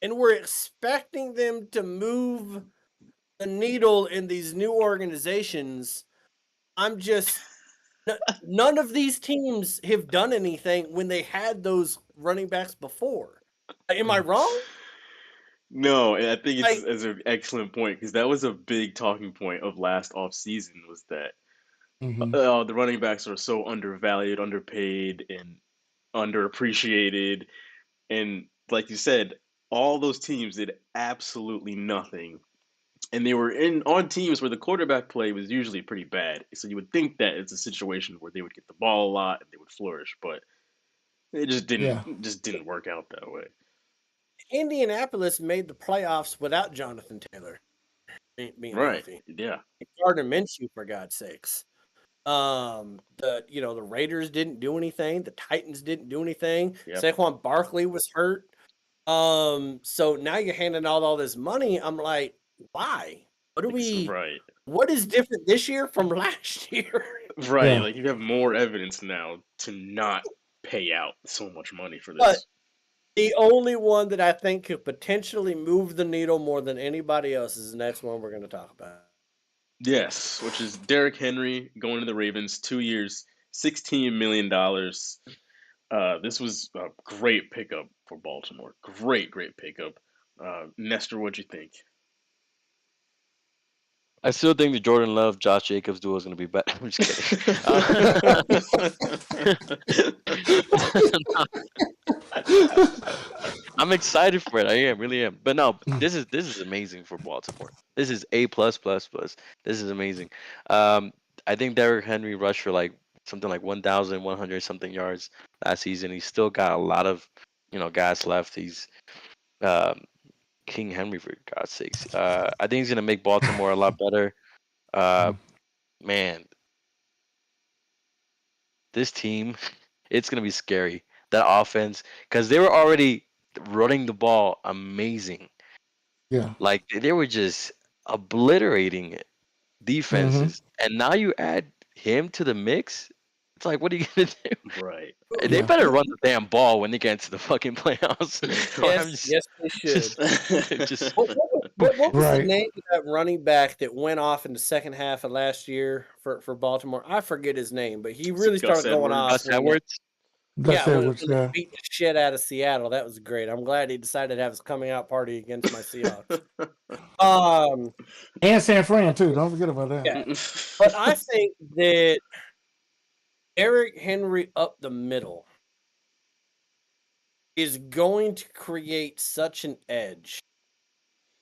and we're expecting them to move the needle in these new organizations. I'm just, none of these teams have done anything when they had those running backs before. Am I wrong? No, and I think it's an excellent point because that was a big talking point of last offseason was that the running backs are so undervalued, underpaid, and underappreciated. And like you said, all those teams did absolutely nothing. And they were on teams where the quarterback play was usually pretty bad. So you would think that it's a situation where they would get the ball a lot and they would flourish, but it just didn't work out that way. Indianapolis made the playoffs without Jonathan Taylor being right. healthy. Yeah. Gardner Minshew, for God's sakes. The Raiders didn't do anything. The Titans didn't do anything. Yep. Saquon Barkley was hurt. So now you're handing out all this money. I'm like, why? Right. What is different this year from last year? Right. Yeah. Like you have more evidence now to not pay out so much money for But this. the only one that I think could potentially move the needle more than anybody else is the next one we're going to talk about. Yes, which is Derrick Henry going to the Ravens, 2 years, $16 million. This was a great pickup for Baltimore. Great pickup. Nestor, what'd you think? I still think the Jordan Love, Josh Jacobs duo is going to be better. I'm just kidding. I'm excited for it. I really am. But no, this is amazing for Baltimore. This is A plus plus plus. This is amazing. I think Derrick Henry rushed for like something like 1,100 something yards last season. He's still got a lot of gas left. He's King Henry, for God's sakes. I think he's gonna make Baltimore a lot better. Man, this team, it's gonna be scary. That offense, because they were already running the ball amazing. Yeah. Like they were just obliterating defenses, and now you add him to the mix. It's like, what are you gonna do? Right. They Yeah. better run the damn ball when they get into the fucking playoffs. Yes, they should. Just What was the Right. name of that running back that went off in the second half of last year for Baltimore? I forget his name, but he really Gus started going off. Gus when they- Edwards. Gus when Edwards, they yeah. beat the shit out of Seattle. That was great. I'm glad he decided to have his coming out party against my Seahawks. And San Fran too. Don't forget about that. Yeah. But I think that Derrick Henry up the middle is going to create such an edge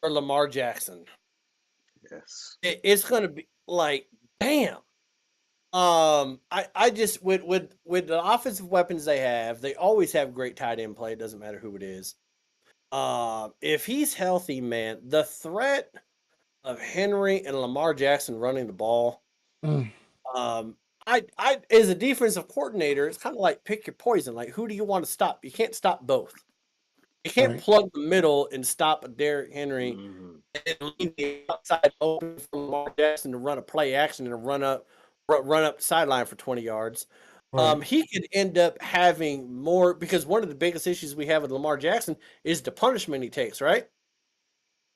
for Lamar Jackson. Yes. It's going to be like, damn. I just with the offensive weapons they have, they always have great tight end play. It doesn't matter who it is. If he's healthy, man, the threat of Henry and Lamar Jackson running the ball. I as a defensive coordinator, it's kind of like pick your poison. Like, who do you want to stop? You can't stop both. You can't Right. plug the middle and stop a Derrick Henry Mhm. and leave the outside open for Lamar Jackson to run a play action and run up the sideline for 20 yards. Right. He could end up having more because one of the biggest issues we have with Lamar Jackson is the punishment he takes, right?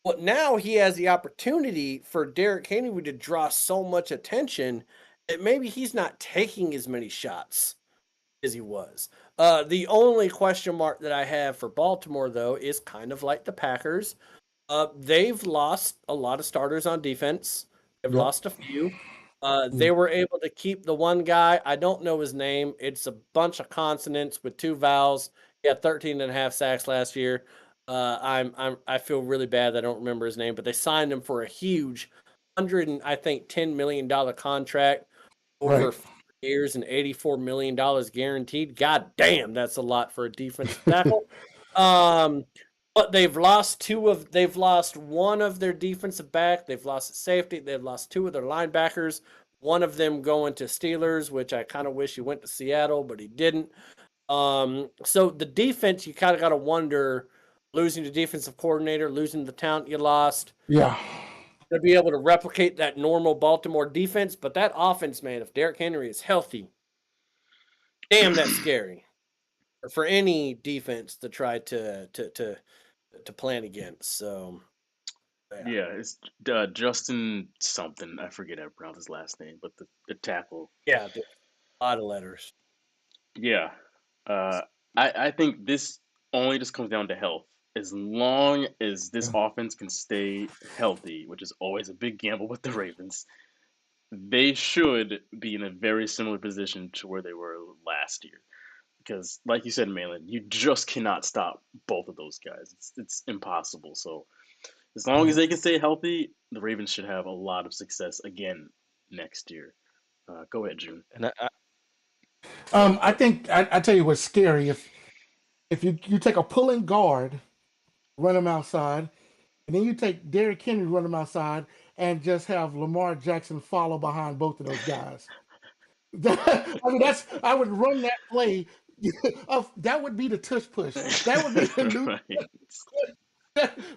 But now he has the opportunity for Derrick Henry to draw so much attention that maybe he's not taking as many shots as he was. The only question mark that I have for Baltimore, though, is kind of like the Packers. They've lost a lot of starters on defense. They've Yep. lost a few. They were able to keep the one guy. I don't know his name. It's a bunch of consonants with two vowels. He had 13 and a half sacks last year. I feel really bad that I don't remember his name, but they signed him for a huge $10 million contract over Right. 4 years and $84 million guaranteed. God damn, that's a lot for a defensive tackle. But they've lost one of their defensive back. They've lost a safety. They've lost two of their linebackers. One of them going to Steelers, which I kind of wish he went to Seattle, but he didn't. So the defense, you kind of got to wonder, losing the defensive coordinator, losing the talent you lost, Yeah. to be able to replicate that normal Baltimore defense. But that offense, man, if Derrick Henry is healthy, damn, that's scary for any defense to try to plan against. So Yeah, it's Justin something. I forget how to pronounce his last name, but the tackle. yeah, a lot of letters. Yeah. I think this only just comes down to health. As long as this offense can stay healthy, which is always a big gamble with the Ravens, they should be in a very similar position to where they were last year. Because, like you said, Malin, you just cannot stop both of those guys. It's impossible. So, as long as they can stay healthy, the Ravens should have a lot of success again next year. Go ahead, June. And I think I tell you what's scary if you take a pulling guard, run him outside, and then you take Derrick Henry, run him outside, and just have Lamar Jackson follow behind both of those guys. I mean, I would run that play. That would be the tush push. That would be the new.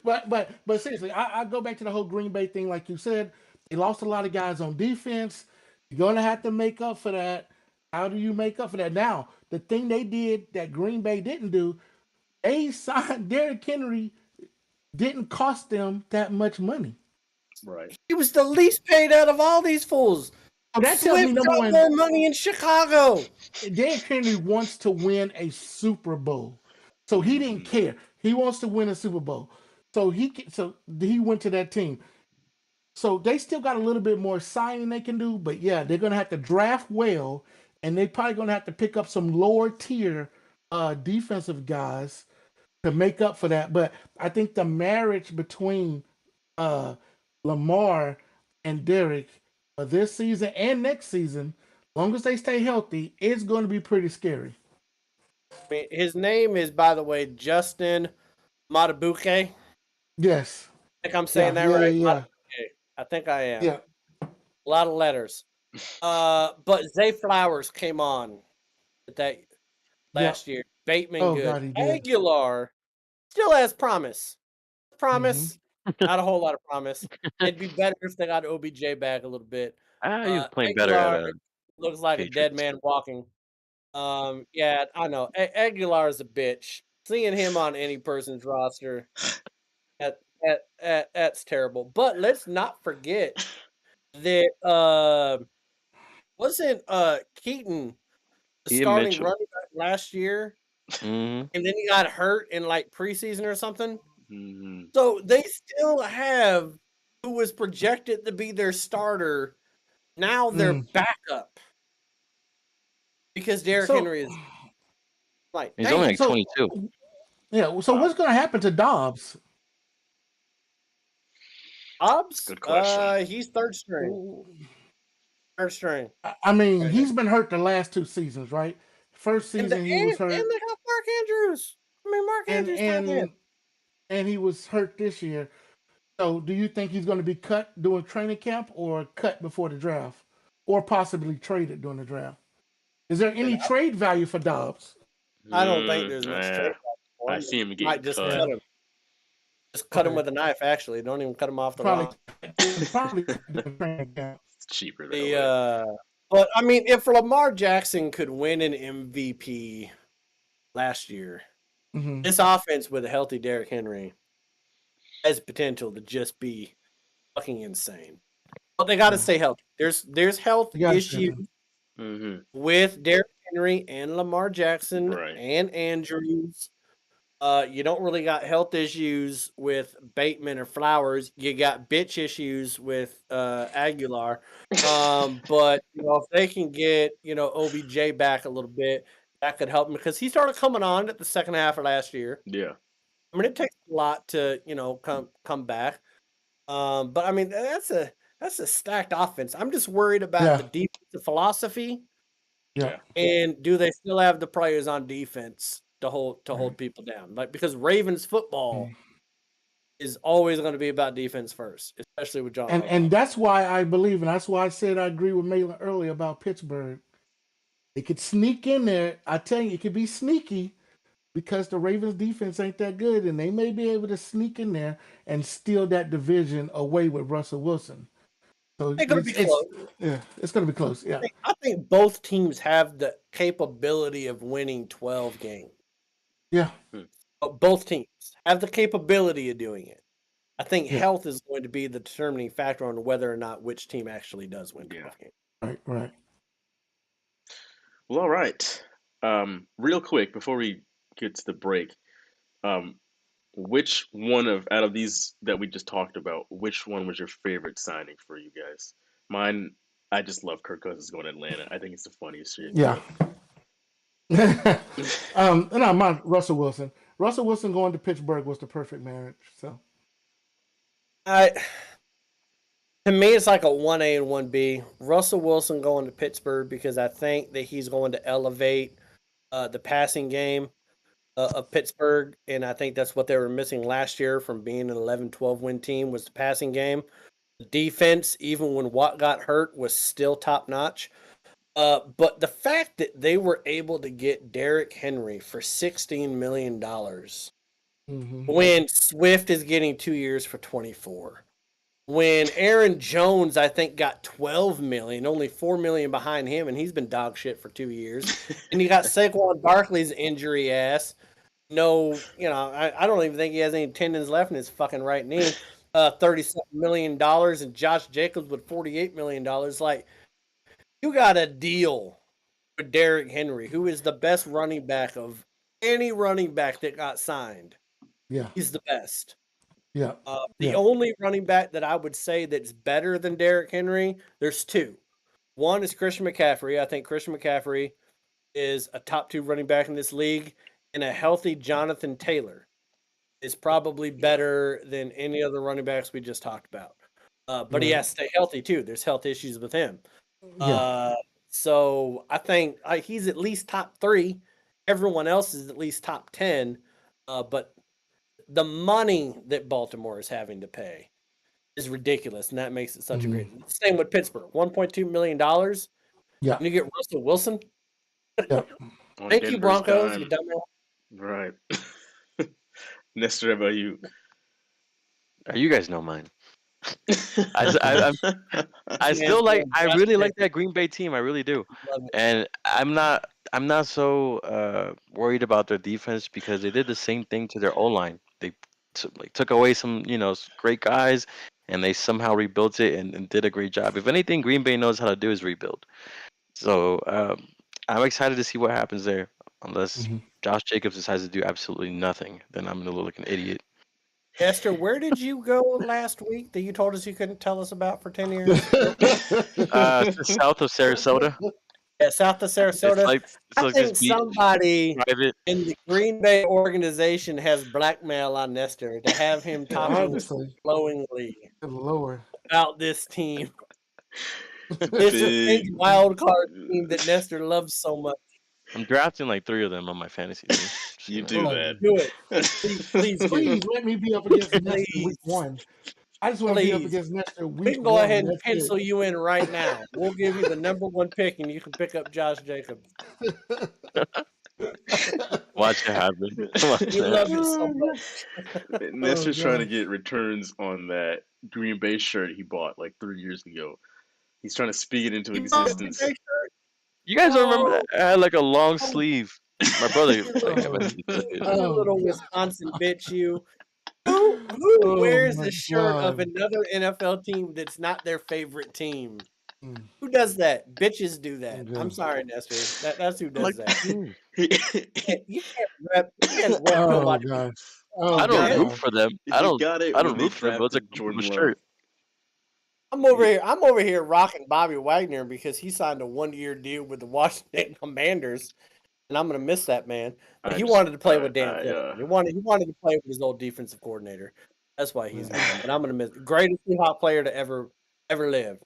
Right. But seriously, I go back to the whole Green Bay thing, like you said. They lost a lot of guys on defense. You're gonna have to make up for that. How do you make up for that? Now, the thing they did that Green Bay didn't do, they signed Derrick Henry. Didn't cost them that much money. Right. He was the least paid out of all these fools. So that tells me Swift number got one, more money in Chicago. Derrick Henry wants to win a Super Bowl, so he didn't care. He wants to win a Super Bowl, so he went to that team. So they still got a little bit more signing they can do, but yeah, they're gonna have to draft well, and they're probably gonna have to pick up some lower tier defensive guys to make up for that. But I think the marriage between Lamar and Derek this season and next season, long as they stay healthy, it's going to be pretty scary. I mean, his name is, by the way, Justin Matabuke. Yes. I think I'm saying that right. Yeah. I think I am. Yeah. A lot of letters. But Zay Flowers came on with that last year. Bateman good. God, he did. Aguilar still has promise. Promise. Not a whole lot of promise. It'd be better if they got OBJ back a little bit. He's playing better at looks like Patriots. a dead man walking. Yeah, I know. Aguilar is a bitch. Seeing him on any person's roster, that's terrible. But let's not forget that wasn't Keaton the starting Mitchell. running back last year, Mhm. and then he got hurt in like preseason or something. Mhm. So they still have who was projected to be their starter. Now they're backup because Derrick Henry is like He's only like 22. Yeah. So what's going to happen to Dobbs? Dobbs? Good question. He's third string. Third string. I mean, he's been hurt the last 2 seasons, right? First season he was hurt, And they got Mark Andrews. I mean, Mark Andrews. And he was hurt this year. So, do you think he's going to be cut during training camp, or cut before the draft, or possibly traded during the draft? Is there any trade value for Dobbs? I don't think there's much trade value for him. I see him getting Might just cut. cut him. Just cut him with a knife. Actually, don't even cut him off the line. Probably during training camp. It's cheaper that way. But I mean, if Lamar Jackson could win an MVP last year, this offense with a healthy Derrick Henry has potential to just be fucking insane. But they got to stay healthy. There's health issues with Derrick Henry and Lamar Jackson and Andrews. You don't really got health issues with Bateman or Flowers. You got bitch issues with Aguilar. But if they can get OBJ back a little bit, that could help him because he started coming on at the second half of last year. Yeah. I mean, it takes a lot to come back. But I mean, that's a stacked offense. I'm just worried about the defensive philosophy. Yeah. And do they still have the players on defense to hold people down? Like, because Ravens football is always going to be about defense first, especially with John. And that's why I believe, and that's why I said I agree with Malin earlier about Pittsburgh. They could sneak in there. I tell you, it could be sneaky because the Ravens defense ain't that good, and they may be able to sneak in there and steal that division away with Russell Wilson. So it's going to be close. Yeah, it's going to be close. Yeah, I think both teams have the capability of winning 12 games. Yeah. Both teams have the capability of doing it. I think health is going to be the determining factor on whether or not which team actually does win 12 games. Right. Well, all right. Real quick before we get to the break, which one out of these that we just talked about, which one was your favorite signing for you guys? Mine, I just love Kirk Cousins going to Atlanta. I think it's the funniest shit. Yeah. No, mine, Russell Wilson. Russell Wilson going to Pittsburgh was the perfect marriage. So, to me, it's like a 1A and 1B. Russell Wilson going to Pittsburgh because I think that he's going to elevate the passing game of Pittsburgh, and I think that's what they were missing last year from being an 11-12 win team was the passing game. The defense, even when Watt got hurt, was still top notch. But the fact that they were able to get Derrick Henry for $16 million when Swift is getting 2 years for 24, when Aaron Jones, I think, got 12 million, only 4 million behind him, and he's been dog shit for 2 years. And you got Saquon Barkley's injury ass. No, I don't even think he has any tendons left in his fucking right knee. $37 million, and Josh Jacobs with $48 million. Like, you got a deal with Derrick Henry, who is the best running back of any running back that got signed. Yeah. He's the best. Yeah. The only running back that I would say that's better than Derrick Henry, there's two. One is Christian McCaffrey. I think Christian McCaffrey is a top 2 running back in this league, and a healthy Jonathan Taylor is probably better than any other running backs we just talked about. But he has to stay healthy too. There's health issues with him. So I think he's at least top 3. Everyone else is at least top 10. But the money that Baltimore is having to pay is ridiculous, and that makes it such a great. Same with Pittsburgh, $1.2 million. Yeah, and you get Russell Wilson. Yeah. Thank you, Broncos. You dumbass. Right. Nestor, how about you? You guys know mine. I still like. I really like that Green Bay team. I really do, and I'm not so worried about their defense because they did the same thing to their O-line. They took away some great guys, and they somehow rebuilt it and did a great job. If anything, Green Bay knows how to do is rebuild. So I'm excited to see what happens there. Unless Josh Jacobs decides to do absolutely nothing, then I'm gonna look like an idiot. Esther, where did you go last week that you told us you couldn't tell us about for 10 years? South of Sarasota. Yeah, south of Sarasota. It's I like think this beach, somebody private. in the Green Bay organization has blackmail on Nestor to have him talking Obviously. glowingly Good Lord. about this team. This is a wild card team that Nestor loves so much. I'm drafting like 3 of them on my fantasy team. You do that. Do it. Please do. Please let me be up against Nestor week 1. I just want to be up Please. against Nestor week 1. We can go ahead and That's pencil it. you in right now. We'll give you the number 1 pick, and you can pick up Josh Jacobs. Watch it happen. Watch You it love happen. it so much. Nestor's Oh, trying to God. get returns on that Green Bay shirt he bought like 3 years ago. He's trying to speak it into existence. You guys don't remember that? I had like a long sleeve. My brother. You little Wisconsin bitch, you. Who wears my the shirt of God. another NFL team that's not their favorite team? Mm. Who does that? Bitches do that. Yeah. I'm sorry, Nestor. That's who does that. You can't rep Oh, nobody. God. Oh, I don't God. root for them. If I you don't. got it I when don't they root for them. But it's a drafted Jordan cool Love. shirt. I'm over here rocking Bobby Wagner because he signed a 1-year deal with the Washington Commanders, and I'm gonna miss that man. But he wanted to play with Dan Quinn. He wanted to play with his old defensive coordinator. That's why he's gone. But I'm gonna miss greatest Seahawk player to ever live.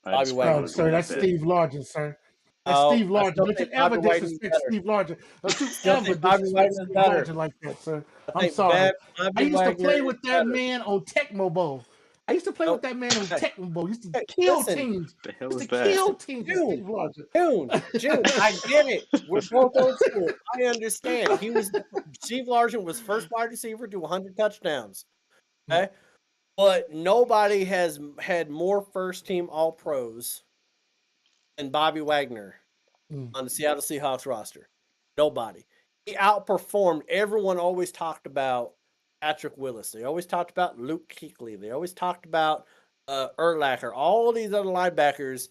Bobby Wagner. Oh, sir, that's Steve Largent, sir. That's Oh, Steve I Largent. still Don't you think ever Bobby Wagner's disrespect better. Steve Largent. Don't you Still ever think Bobby disrespect Wagner's Steve better. Largent like that, sir. I I'm think sorry. Bobby I used to Wagner play is with that better. man on Tecmo Bowl. I used to play with that man on Tecmo Bowl. He used to Hey, kill listen. teams. The hell Used is to that? kill teams with Dude. Steve Largent. June, I get it. We're both old school. I understand. Steve Largent was first wide receiver to 100 touchdowns. Okay, but nobody has had more first team All Pros than Bobby Wagner on the Seattle Seahawks roster. Nobody. He outperformed everyone. Always talked about Patrick Willis. They always talked about Luke Kuechly. They always talked about Urlacher. All these other linebackers.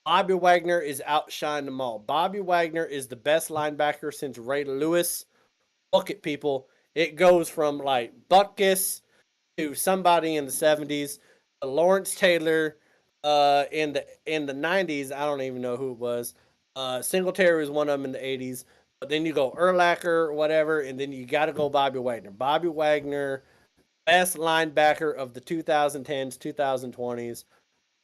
Bobby Wagner is outshined them all. Bobby Wagner is the best linebacker since Ray Lewis. Look at people. It goes from like Butkus to somebody in the 70s, to Lawrence Taylor in the 90s. I don't even know who it was. Singletary was one of them in the 80s. But then you go Urlacher or whatever, and then you got to go Bobby Wagner. Bobby Wagner, best linebacker of the 2010s, 2020s.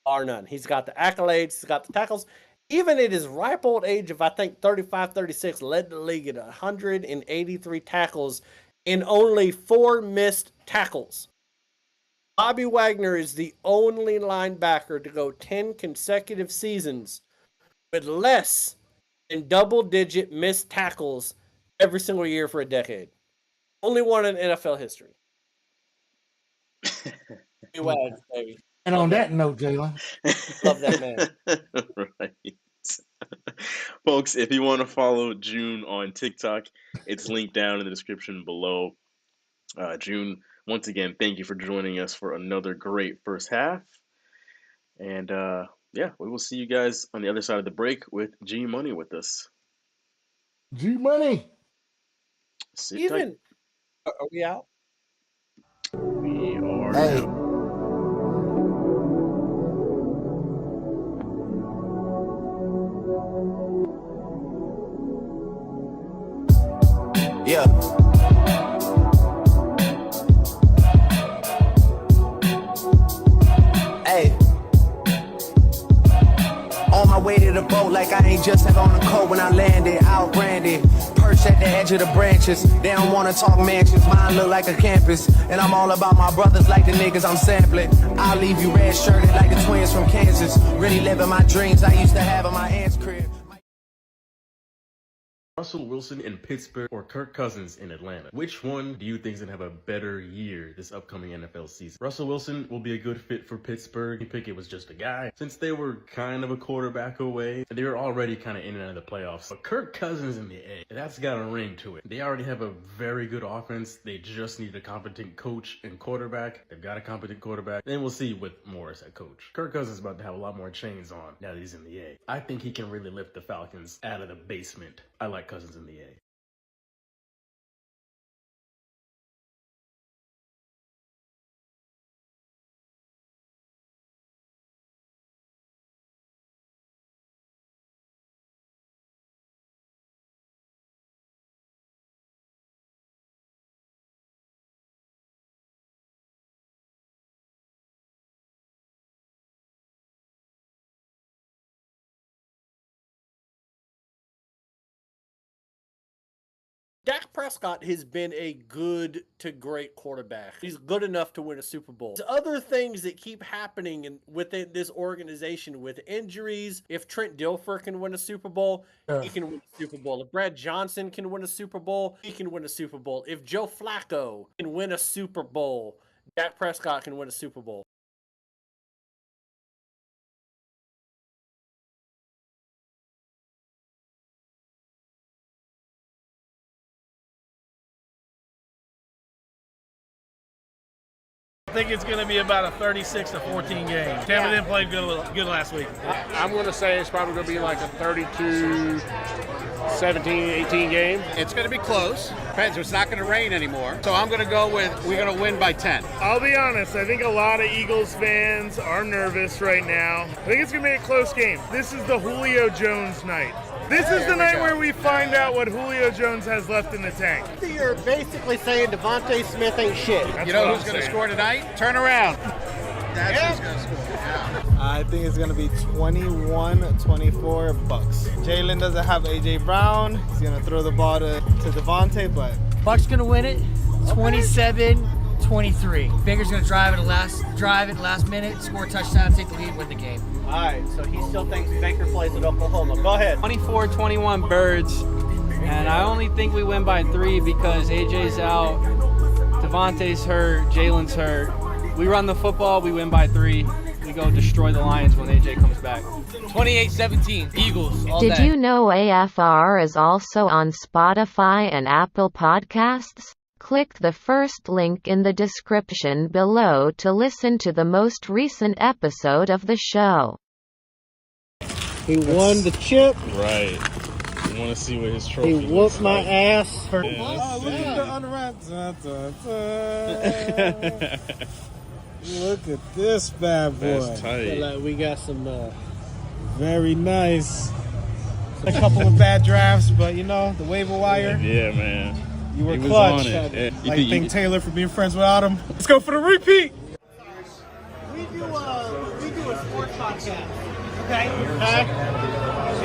Bar none. He's got the accolades. He's got the tackles. Even at his ripe old age of, I think, 35, 36, led the league at 183 tackles and only 4 missed tackles. Bobby Wagner is the only linebacker to go 10 consecutive seasons with less than double-digit missed tackles every single year for a decade. Only one in NFL history. Bobby Wagner, baby. And on that note, Jalen, Love that man. Right. Folks, if you want to follow June on TikTok, it's linked down in the description below. June, once again, thank you for joining us for another great first half. And yeah, we will see you guys on the other side of the break with G Money with us. G Money. Sit tight. Are we out? We are Hey. out. Yeah. Hey. On my way to the boat, like I ain't just had on the coat when I landed. Out branded, perched at the edge of the branches. They don't wanna talk mansions, mine look like a campus. And I'm all about my brothers like the niggas I'm sampling. I'll leave you red shirted like the twins from Kansas. Really living my dreams I used to have in my aunt's crib. Russell Wilson in Pittsburgh or Kirk Cousins in Atlanta? Which one do you think is going to have a better year this upcoming NFL season? Russell Wilson will be a good fit for Pittsburgh. Pickett was just a guy. Since they were kind of a quarterback away, they were already kind of in and out of the playoffs. But Kirk Cousins in the A, that's got a ring to it. They already have a very good offense. They just need a competent coach and quarterback. They've got a competent quarterback. Then we'll see with Morris at coach. Kirk Cousins is about to have a lot more chains on now that he's in the A. I think he can really lift the Falcons out of the basement. I like Cousins in the A. Dak Prescott has been a good to great quarterback. He's good enough to win a Super Bowl. There's other things that keep happening within this organization with injuries. If Trent Dilfer can win a Super Bowl, he can win a Super Bowl. If Brad Johnson can win a Super Bowl, he can win a Super Bowl. If Joe Flacco can win a Super Bowl, Dak Prescott can win a Super Bowl. I think it's going to be about a 36-14 game. Tampa didn't play good last week. I'm going to say it's probably going to be like a 32, 17, 18 game. It's going to be close. Depends. It's not going to rain anymore. So I'm going to go with we're going to win by 10. I'll be honest. I think a lot of Eagles fans are nervous right now. I think it's going to be a close game. This is the Julio Jones night. This is the night where we find out what Julio Jones has left in the tank. You're basically saying Devontae Smith ain't shit. You know who's going to score tonight? Turn around. That's who's going to score. Yeah. I think it's going to be 21-24 Bucks. Jalen doesn't have A.J. Brown. He's going to throw the ball to Devontae, but Bucks going to win it 27-23. Baker's going to drive it last minute, score a touchdown, take the lead, win the game. All right, so he still thinks Baker plays at Oklahoma. Go ahead. 24-21 Birds, and I only think we win by 3 because AJ's out, Devontae's hurt, Jalen's hurt. We run the football, we win by 3. We go destroy the Lions when AJ comes back. 28-17, Eagles. All Did day. you know AFR is also on Spotify and Apple Podcasts? Click the first link in the description below to listen to the most recent episode of the show. He won the chip. Right. You want to see what his trophy He whooped my ass. For look at the unwrapped. Look at this bad boy. That's tight. like we got some. Very nice. A couple of bad drafts, but you know, the waiver wire. Yeah, man. You were He was clutch. on it. Yeah. Like thank Taylor for being friends with Adam. Let's go for the repeat. We do a sports podcast. Okay.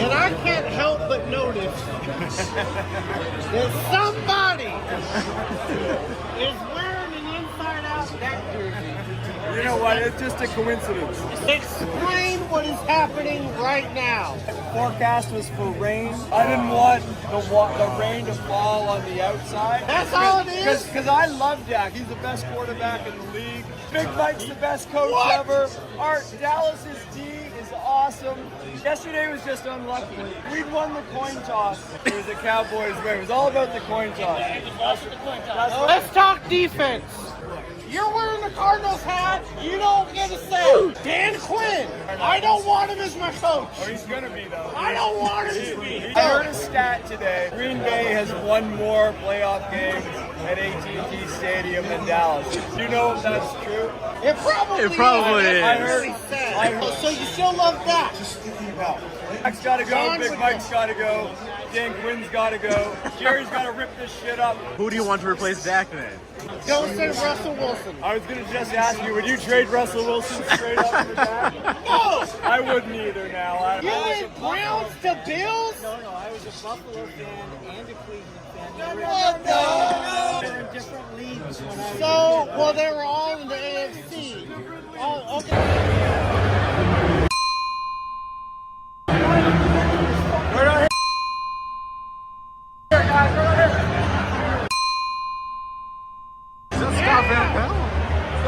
And I can't help but notice that somebody is wearing an inside-out neck jersey. You know what? It's just a coincidence. Explain what is happening right now. Forecast was for rain. I didn't want the rain to fall on the outside. That's all it is? Because I love Dak. He's the best quarterback in the league. Big Mike's the best coach ever. Dallas's D is awesome. Yesterday was just unlucky. We'd won the coin toss. It was the Cowboys' way. It was all about the coin toss. Let's talk defense. You're wearing the Cardinals hat. You don't get a say. Dan Quinn. I don't want him as my coach. Oh, he's gonna be though. I don't want him to be. I heard a stat today. Green Bay has won more playoff games at AT&T Stadium than Dallas. Do you know if that's true? It probably is. I heard. So you still love that? No. Mike's gotta go. Big Mike's gotta go. Dan Quinn's gotta go. Jerry's gotta rip this shit up. Who do you want to replace Dak then? Don't say Russell Wilson. I was gonna just ask you, would you trade Russell Wilson straight up for Dak? No! I wouldn't either now. You went Browns to Bills? No, I was a Buffalo fan and a Cleveland fan. No. They were in different leagues when I So, well, they were all in the AFC. Oh, okay.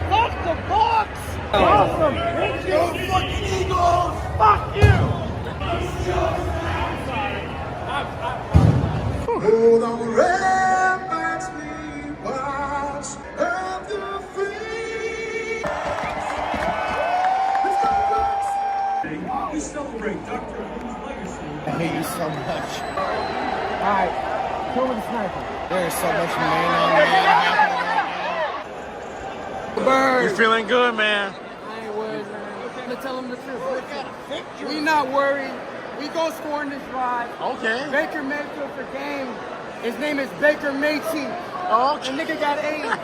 Fuck the Bucks! Awesome! Go fucking Eagles! Fuck you! Hold on, ramparts we watch of the free. We celebrate Dr. Who's legacy. I hate you so much. Alright, kill with the sniper. There is so much man on man. You feeling good, man? I ain't worried, man. I'm gonna tell him the truth. We not worried. We go score in this drive. Okay. Baker Mayfield for game. His name is Baker Mayfield. Oh, the nigga got AIDS.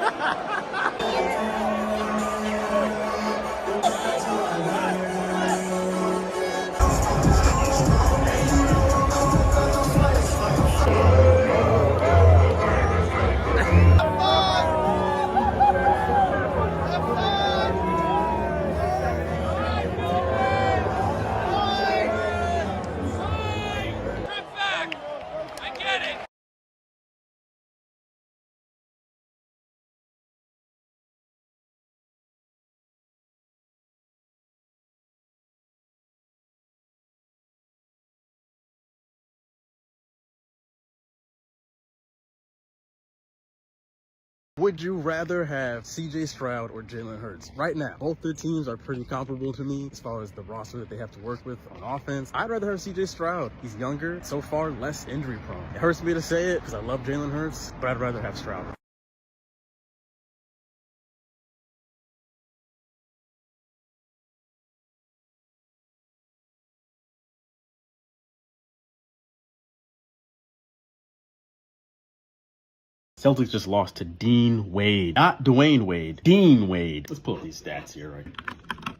Would you rather have CJ Stroud or Jalen Hurts? Right now, both their teams are pretty comparable to me as far as the roster that they have to work with on offense. I'd rather have CJ Stroud. He's younger, so far less injury prone. It hurts me to say it because I love Jalen Hurts, but I'd rather have Stroud. Celtics just lost to Dean Wade. Not Dwayne Wade. Dean Wade. Let's pull up these stats here, right?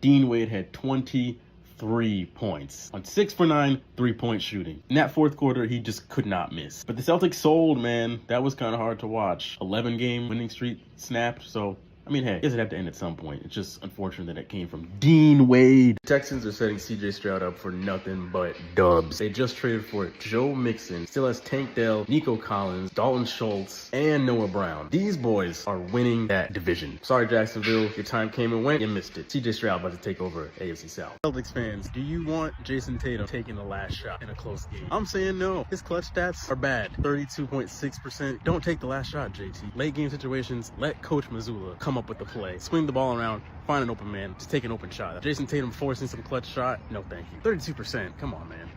Dean Wade had 23 points on 6 for 9 3-point shooting. In that fourth quarter, he just could not miss. But the Celtics sold, man. That was kind of hard to watch. 11-game winning streak snapped, so I mean, hey, it doesn't have to end at some point. It's just unfortunate that it came from Dean Wade. Texans are setting CJ Stroud up for nothing but dubs. They just traded for Joe Mixon, still has Tank Dell, Nico Collins, Dalton Schultz, and Noah Brown. These boys are winning that division. Sorry, Jacksonville, your time came and went. You missed it. CJ Stroud about to take over AFC South. Celtics fans, do you want Jason Tatum taking the last shot in a close game? I'm saying no. His clutch stats are bad. 32.6%. Don't take the last shot, JT. Late game situations, let Coach Mazzulla come up with the play. Swing the ball around, find an open man, just take an open shot. Jason Tatum forcing some clutch shot? No, thank you. 32%. Come on, man.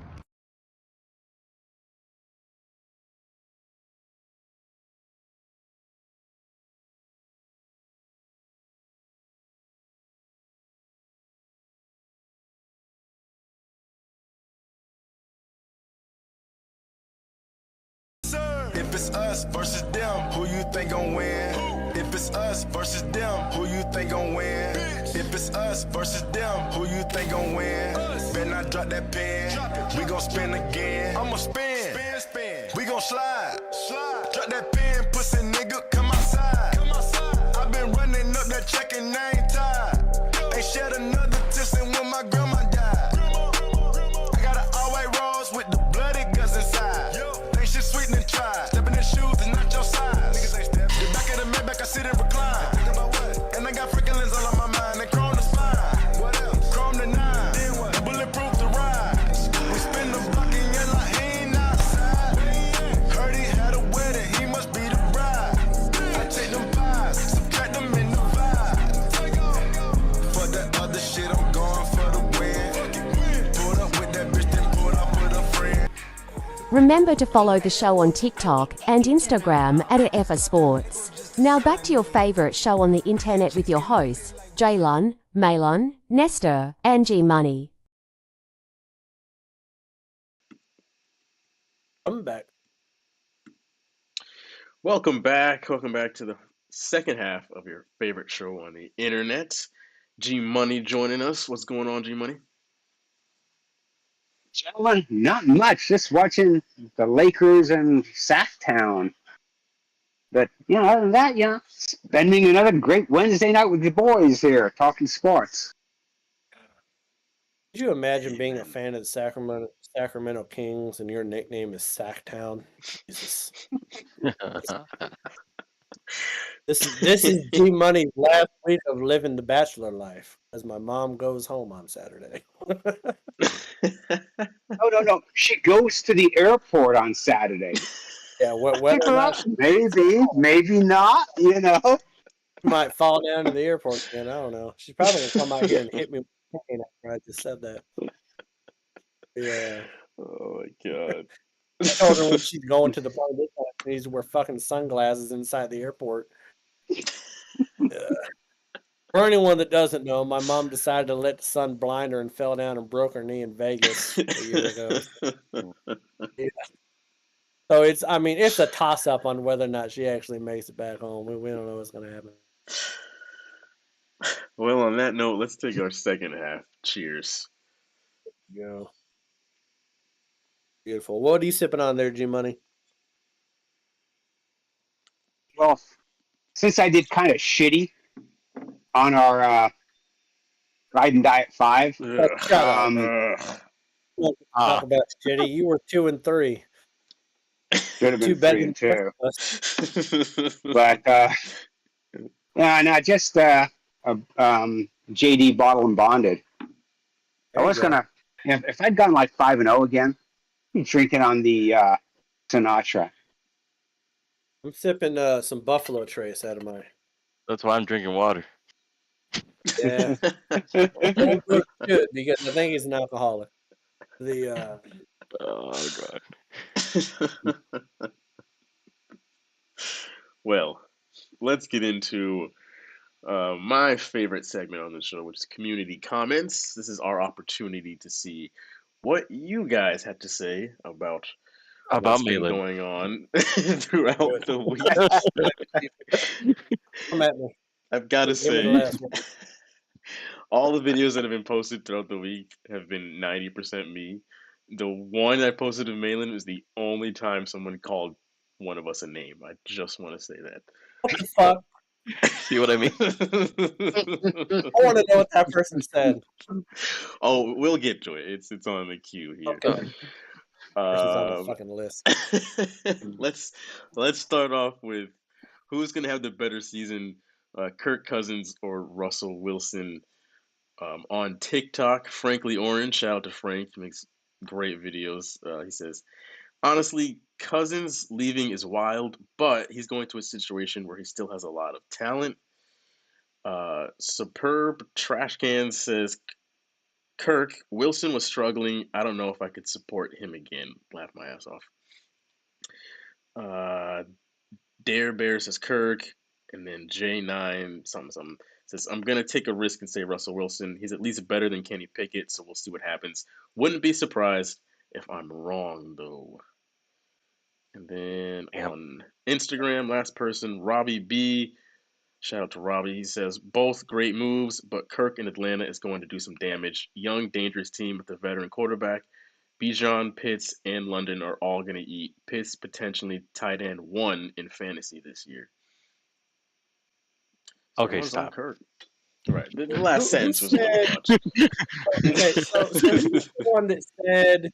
If it's us versus them, who you think gon' win? If it's us versus them, who you think gon' win? If it's us versus them, who you think gon' win? Better not drop that pen. We gon' spin again. I'ma spin. We gon' slide. Drop that pen, pussy nigga, come outside. I been running up that check and I ain't tired. yet another test and when my grandma died. I got an all-white rose with the bloody guts inside. Think shit sweet and try. Stepping in shoes is not your size. The back of the Maybach, I sit and recline. And I got freaking lens all on my mind. And chrome the spine. What else? Chrome the 9. Bulletproof the ride. We spin the block and yell like he ain't outside. Heard he had a wedding, he must be the bride. I take them pies, subtract them in the vibe. For that other shit, I'm going for the win. Pulled up with that bitch, then pulled up with a friend. Remember to follow the show on TikTok and Instagram at FA Sports. Now back to your favorite show on the internet with your hosts, Jalen, Malon, Nestor, and G Money. I'm back. Welcome back. Welcome back to the second half of your favorite show on the internet. G Money joining us. What's going on, G Money? Gentlemen, not much. Just watching the Lakers and Sacktown. But, other than that, spending another great Wednesday night with the boys here, talking sports. Could you imagine being a fan of the Sacramento Kings and your nickname is Sacktown? Jesus. This is G Money's last week of living the bachelor life as my mom goes home on Saturday. No. She goes to the airport on Saturday. Yeah, whether or not maybe not, she might fall down to the airport again. I don't know. She's probably going to come out here and hit me with a cane after I just said that. Yeah. Oh, my God. I told her when she's going to the party this time, she needs to wear fucking sunglasses inside the airport. For anyone that doesn't know, my mom decided to let the sun blind her and fell down and broke her knee in Vegas a year ago. Yeah. So it's a toss up on whether or not she actually makes it back home. We don't know what's going to happen. Well, on that note, let's take our second half. Cheers. Yeah. Beautiful. What are you sipping on there, G Money? Well, since I did kind of shitty on our Ride and Diet 5, Shut up. Talk about shitty. You were 2-3. Should have been 3 and 2. But just JD Bottle and Bonded. I was gonna, if I'd gone like 5-0 again, I'd be drinking on the Sinatra. I'm sipping some Buffalo Trace out of my. That's why I'm drinking water. Yeah. Good, because I think he's an alcoholic. Oh God. Well, let's get into my favorite segment on the show, which is community comments. This is our opportunity to see what you guys have to say about what's been Malin going on throughout the week. Come at me. I've got to Give me the say, last one. all the videos that have been posted throughout the week have been 90% me. The one I posted of Malin was the only time someone called one of us a name. I just want to say that. What the fuck? See what I mean? I want to know what that person said. Oh, we'll get to it. It's on the queue here. Okay. Person's on the fucking list. Let's start off with who's gonna have the better season, Kirk Cousins or Russell Wilson. On TikTok, Frankly Orange, shout out to Frank, he makes great videos. He says, honestly, Cousins leaving is wild, but he's going to a situation where he still has a lot of talent. Superb Trash Can says, Kirk, Wilson was struggling. I don't know if I could support him again. Laugh my ass off. Dare Bear says Kirk. And then J9 something says, I'm going to take a risk and say Russell Wilson. He's at least better than Kenny Pickett, so we'll see what happens. Wouldn't be surprised if I'm wrong, though. And then on Instagram, last person, Robbie B. Shout out to Robbie. He says, both great moves, but Kirk in Atlanta is going to do some damage. Young, dangerous team with a veteran quarterback. Bijan, Pitts, and London are all going to eat. Pitts potentially tight end 1 in fantasy this year. So Okay, stop. Kirk. Right. The last Who sentence was a little said? much. Okay, so who's the one that said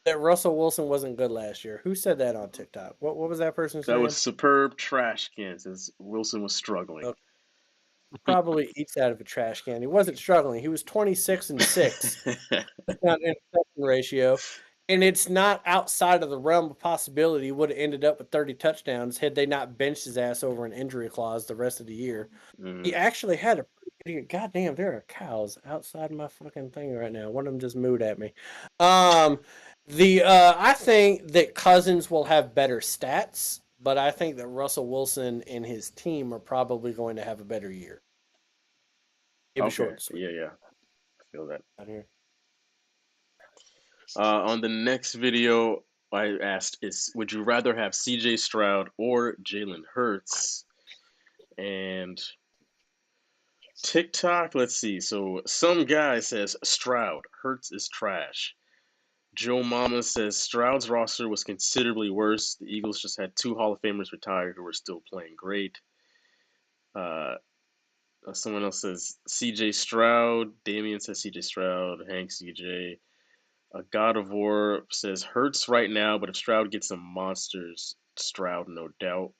that Russell Wilson wasn't good last year? Who said that on TikTok? What was that person That saying? was superb trash can, since Wilson was struggling. Probably eats out of a trash can. He wasn't struggling. He was 26-6 not interception ratio, and it's not outside of the realm of possibility. He would have ended up with 30 touchdowns had they not benched his ass over an injury clause the rest of the year. He actually had a pretty good year. Goddamn, there are cows outside my fucking thing right now. One of them just mooed at me. I think that Cousins will have better stats, but I think that Russell Wilson and his team are probably going to have a better year. Keep it short and sweet. Yeah. I feel that. Out here. On the next video, I asked, would you rather have CJ Stroud or Jalen Hurts? And TikTok, let's see. So some guy says Stroud, Hurts is trash. Joe Mama says Stroud's roster was considerably worse. The Eagles just had 2 Hall of Famers retired who were still playing great. Someone else says CJ Stroud. Damien says CJ Stroud. Hank CJ. God of War says Hurts right now, but if Stroud gets some monsters, Stroud, no doubt.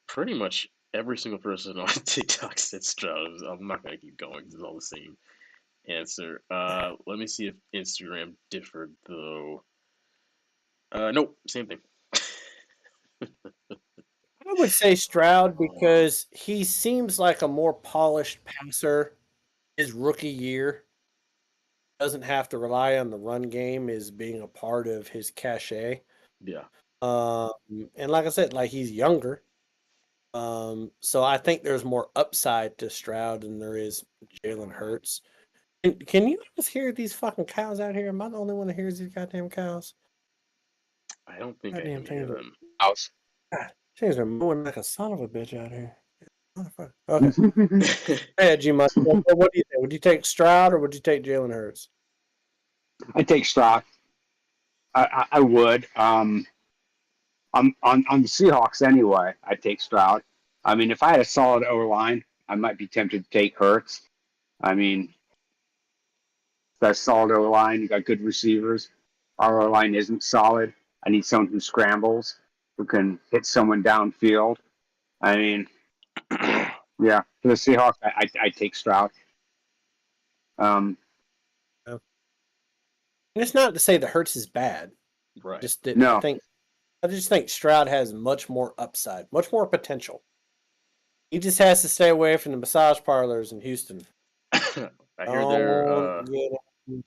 Pretty much every single person on TikTok said Stroud. I'm not going to keep going. It's all the same answer. Let me see if Instagram differed, though. Nope, same thing. I would say Stroud because he seems like a more polished passer his rookie year. Doesn't have to rely on the run game as being a part of his cachet. Yeah. And like I said, like he's younger. So I think there's more upside to Stroud than there is Jalen Hurts. Can you just hear these fucking cows out here? Am I the only one that hears these goddamn cows? I don't think I can hear them. House. God, things are mooing like a son of a bitch out here. Motherfucker. Okay. Hey, G. What do you think? Would you take Stroud or would you take Jalen Hurts? I take Stroud. I would. On the Seahawks anyway, I take Stroud. I mean, if I had a solid O-line, I might be tempted to take Hurts. I mean, that solid O-line, you got good receivers. Our O-line isn't solid. I need someone who scrambles, who can hit someone downfield. I mean, yeah, for the Seahawks, I take Stroud. And it's not to say that Hurts is bad. Right. Just that No. I just think Stroud has much more upside, much more potential. He just has to stay away from the massage parlors in Houston. I hear they're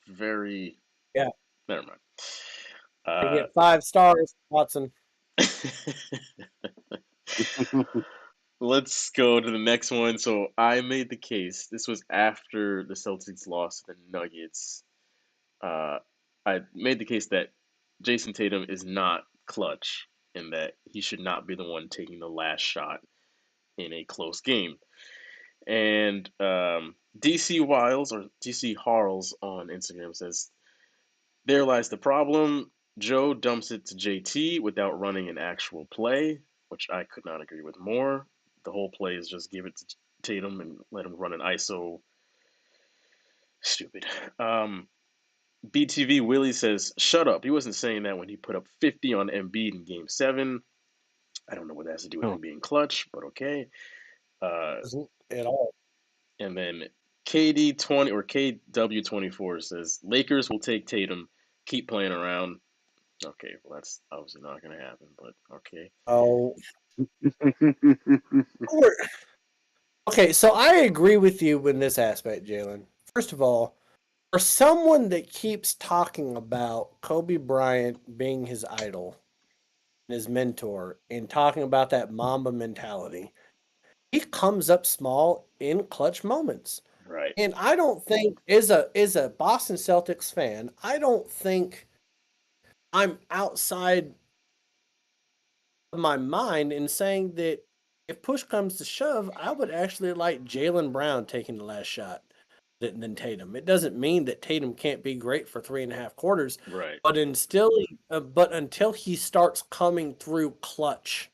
very. Yeah. Never mind. They get 5 stars, Watson. Let's go to the next one. So I made the case. This was after the Celtics lost to the Nuggets. I made the case that Jason Tatum is not clutch and that he should not be the one taking the last shot in a close game. And DC Wiles or DC Harles on Instagram says, there lies the problem. Joe dumps it to JT without running an actual play, which I could not agree with more. The whole play is just give it to Tatum and let him run an ISO. Stupid. BTV Willie says, shut up. He wasn't saying that when he put up 50 on Embiid in Game 7. I don't know what that has to do with him being clutch, but okay. At all. And then KD20 or KW24 says, Lakers will take Tatum. Keep playing around. Okay, well, that's obviously not going to happen, but okay. Oh. Okay, so I agree with you in this aspect, Jalen. First of all, for someone that keeps talking about Kobe Bryant being his idol, his mentor, and talking about that Mamba mentality, he comes up small in clutch moments. Right. And I don't think, as a Boston Celtics fan, I don't think I'm outside of my mind in saying that if push comes to shove, I would actually like Jaylen Brown taking the last shot than Tatum. It doesn't mean that Tatum can't be great for 3.5 quarters. Right. But until he starts coming through clutch,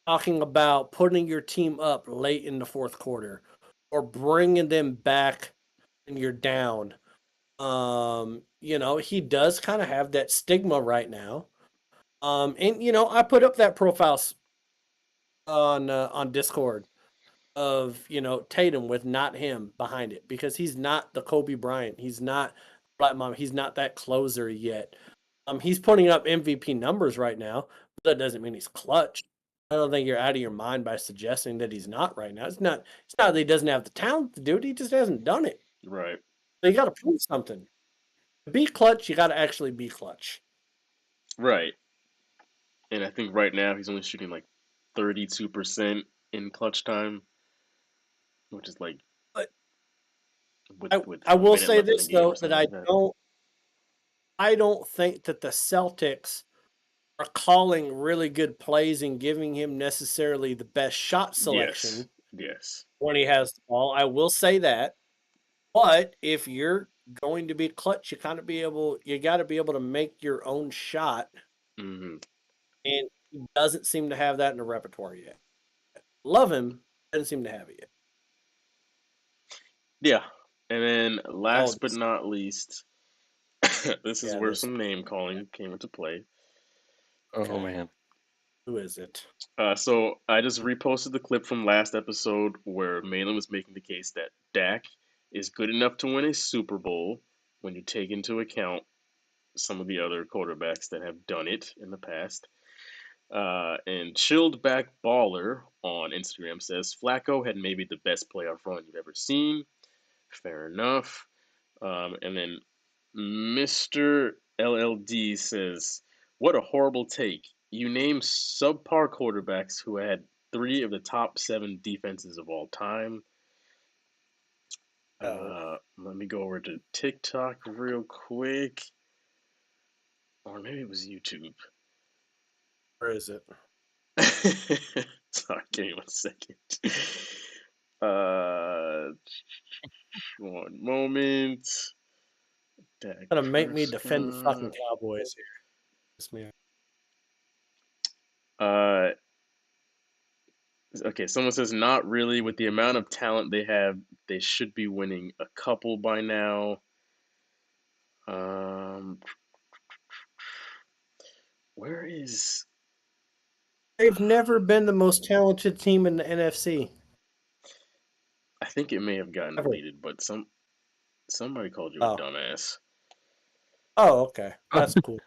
talking about putting your team up late in the fourth quarter or bringing them back when you're down. He does kind of have that stigma right now. And I put up that profile on Discord of Tatum with not him behind it because he's not the Kobe Bryant. He's not Black Mom. He's not that closer yet. He's putting up MVP numbers right now, but that doesn't mean he's clutch. I don't think you're out of your mind by suggesting that he's not right now. It's not that he doesn't have the talent to do it. He just hasn't done it. Right. So you got to prove something. To be clutch, you got to actually be clutch. Right. And I think right now he's only shooting like 32% in clutch time, which is like. I will say this though that I don't think that the Celtics are calling really good plays and giving him necessarily the best shot selection. Yes. When he has the ball, I will say that. But if you're going to be clutch, you got to be able to make your own shot. Mm-hmm. And he doesn't seem to have that in the repertoire yet. Love him, doesn't seem to have it yet. Yeah. And then last but not least, this is where some name calling came into play. Oh man. Who is it? So I just reposted the clip from last episode where Malin was making the case that Dak is good enough to win a Super Bowl when you take into account some of the other quarterbacks that have done it in the past. And Chilled Back Baller on Instagram says Flacco had maybe the best playoff run you've ever seen. Fair enough. And then Mr. LLD says, what a horrible take. You name subpar quarterbacks who had 3 of the top 7 defenses of all time. Let me go over to TikTok real quick. Or maybe it was YouTube. Where is it? Sorry, give me 1 second. One moment. Gonna make me defend the fucking Cowboys here. Piss me off. Okay, someone says not really. With the amount of talent they have, they should be winning a couple by now. Where is? They've never been the most talented team in the NFC. I think it may have gotten deleted, but somebody called you a dumbass. Oh, okay. That's cool.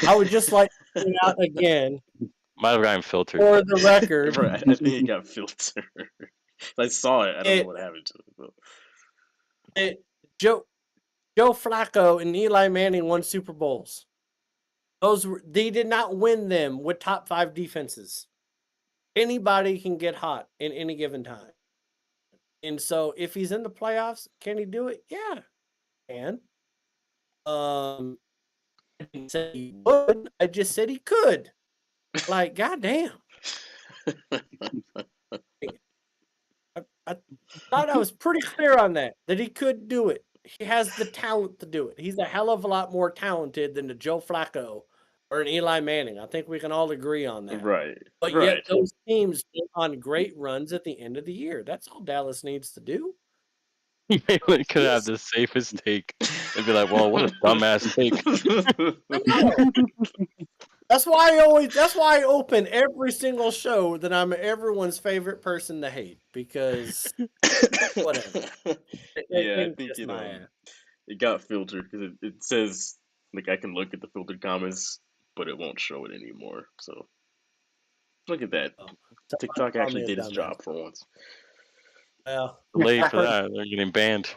I would just like to point out again. Might have gotten filtered. For the record. Right, I think it got filtered. I saw it. I don't know what happened to it. Joe Flacco and Eli Manning won Super Bowls. They did not win them with top 5 defenses. Anybody can get hot in any given time. And so if he's in the playoffs, can he do it? Yeah. And I didn't say he would. I just said he could. Like, goddamn. I thought I was pretty clear on that he could do it. He has the talent to do it. He's a hell of a lot more talented than the Joe Flacco or an Eli Manning. I think we can all agree on that. Right. But yet those teams get on great runs at the end of the year. That's all Dallas needs to do. Malin could have the safest take and be like, well, what a dumbass take. That's why I open every single show that I'm everyone's favorite person to hate, because whatever. Yeah, I think it got filtered because it says like I can look at the filtered comments, but it won't show it anymore. So look at that. TikTok actually did its job for once. Well, late for that. They're getting banned.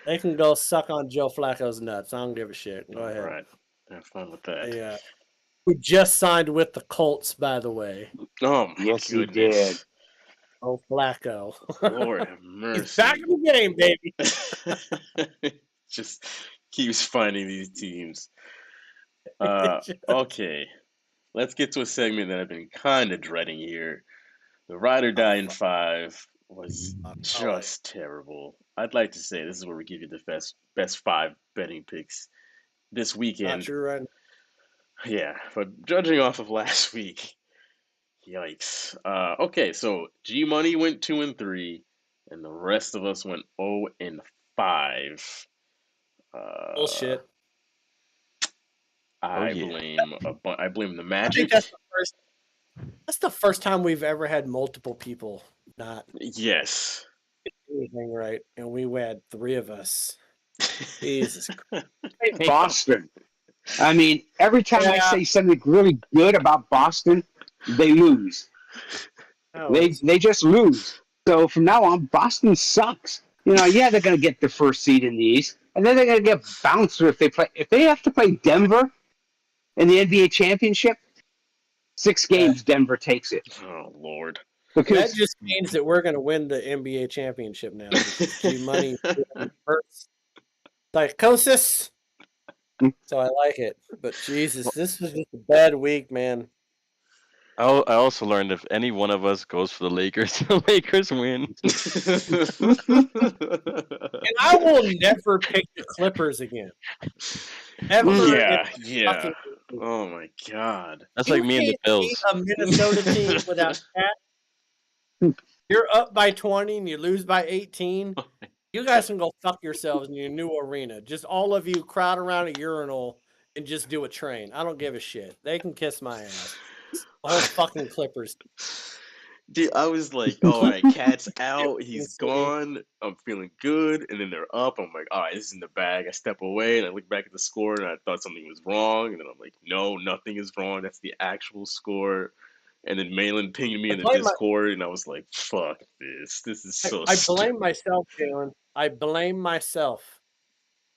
They can go suck on Joe Flacco's nuts. I don't give a shit. Go ahead. All right. Have fun with that. Yeah. Who just signed with the Colts, by the way. Oh, my yes, goodness. he did. Oh, Flacco. Lord have mercy. He's back in the game, baby. Just keeps finding these teams. Okay. Let's get to a segment that I've been kind of dreading here. The Ride or Die in 5 was just terrible. I'd like to say this is where we give you the best 5 betting picks this Not weekend. true, right? Yeah, but judging off of last week, yikes. Okay, so G Money went 2-3, and the rest of us went 0-5. Bullshit. I yeah. blame the I Magic. think that's the first time we've ever had multiple people not Yes. get anything right, and we had 3 of us. Jesus Christ. Hey, Boston. I mean, every time I Yeah. say something really good about Boston, they lose. Oh, They just lose. So from now on, Boston sucks. You know, yeah, they're going to get the first seed in the East, and then they're going to get bounced if they have to play Denver in the NBA championship. 6 games, Denver takes it. Oh Lord. that Because just means that we're going to win the NBA championship now. Because G Money hurts psychosis. So I like it. But Jesus, this was just a bad week, man. I also learned if any one of us goes for the Lakers, the Lakers win. And I will never pick the Clippers again. Ever. Yeah, in yeah. fucking- Oh my God. That's You like me and the can't Bills. beat a Minnesota team without Cat. You're up by 20 and you lose by 18. You guys can go fuck yourselves in your new arena. Just all of you crowd around a urinal and just do a train. I don't give a shit. They can kiss my ass. The whole fucking Clippers. Dude, I was like, all right, Cat's out, he's gone, I'm feeling good, and then they're up. I'm like, all right, this is in the bag. I step away and I look back at the score and I thought something was wrong, and then I'm like, no, nothing is wrong. That's the actual score. And then Malin pinged me in the Discord, and I was like, fuck this. This is so I stupid. blame myself, Jalen. I blame myself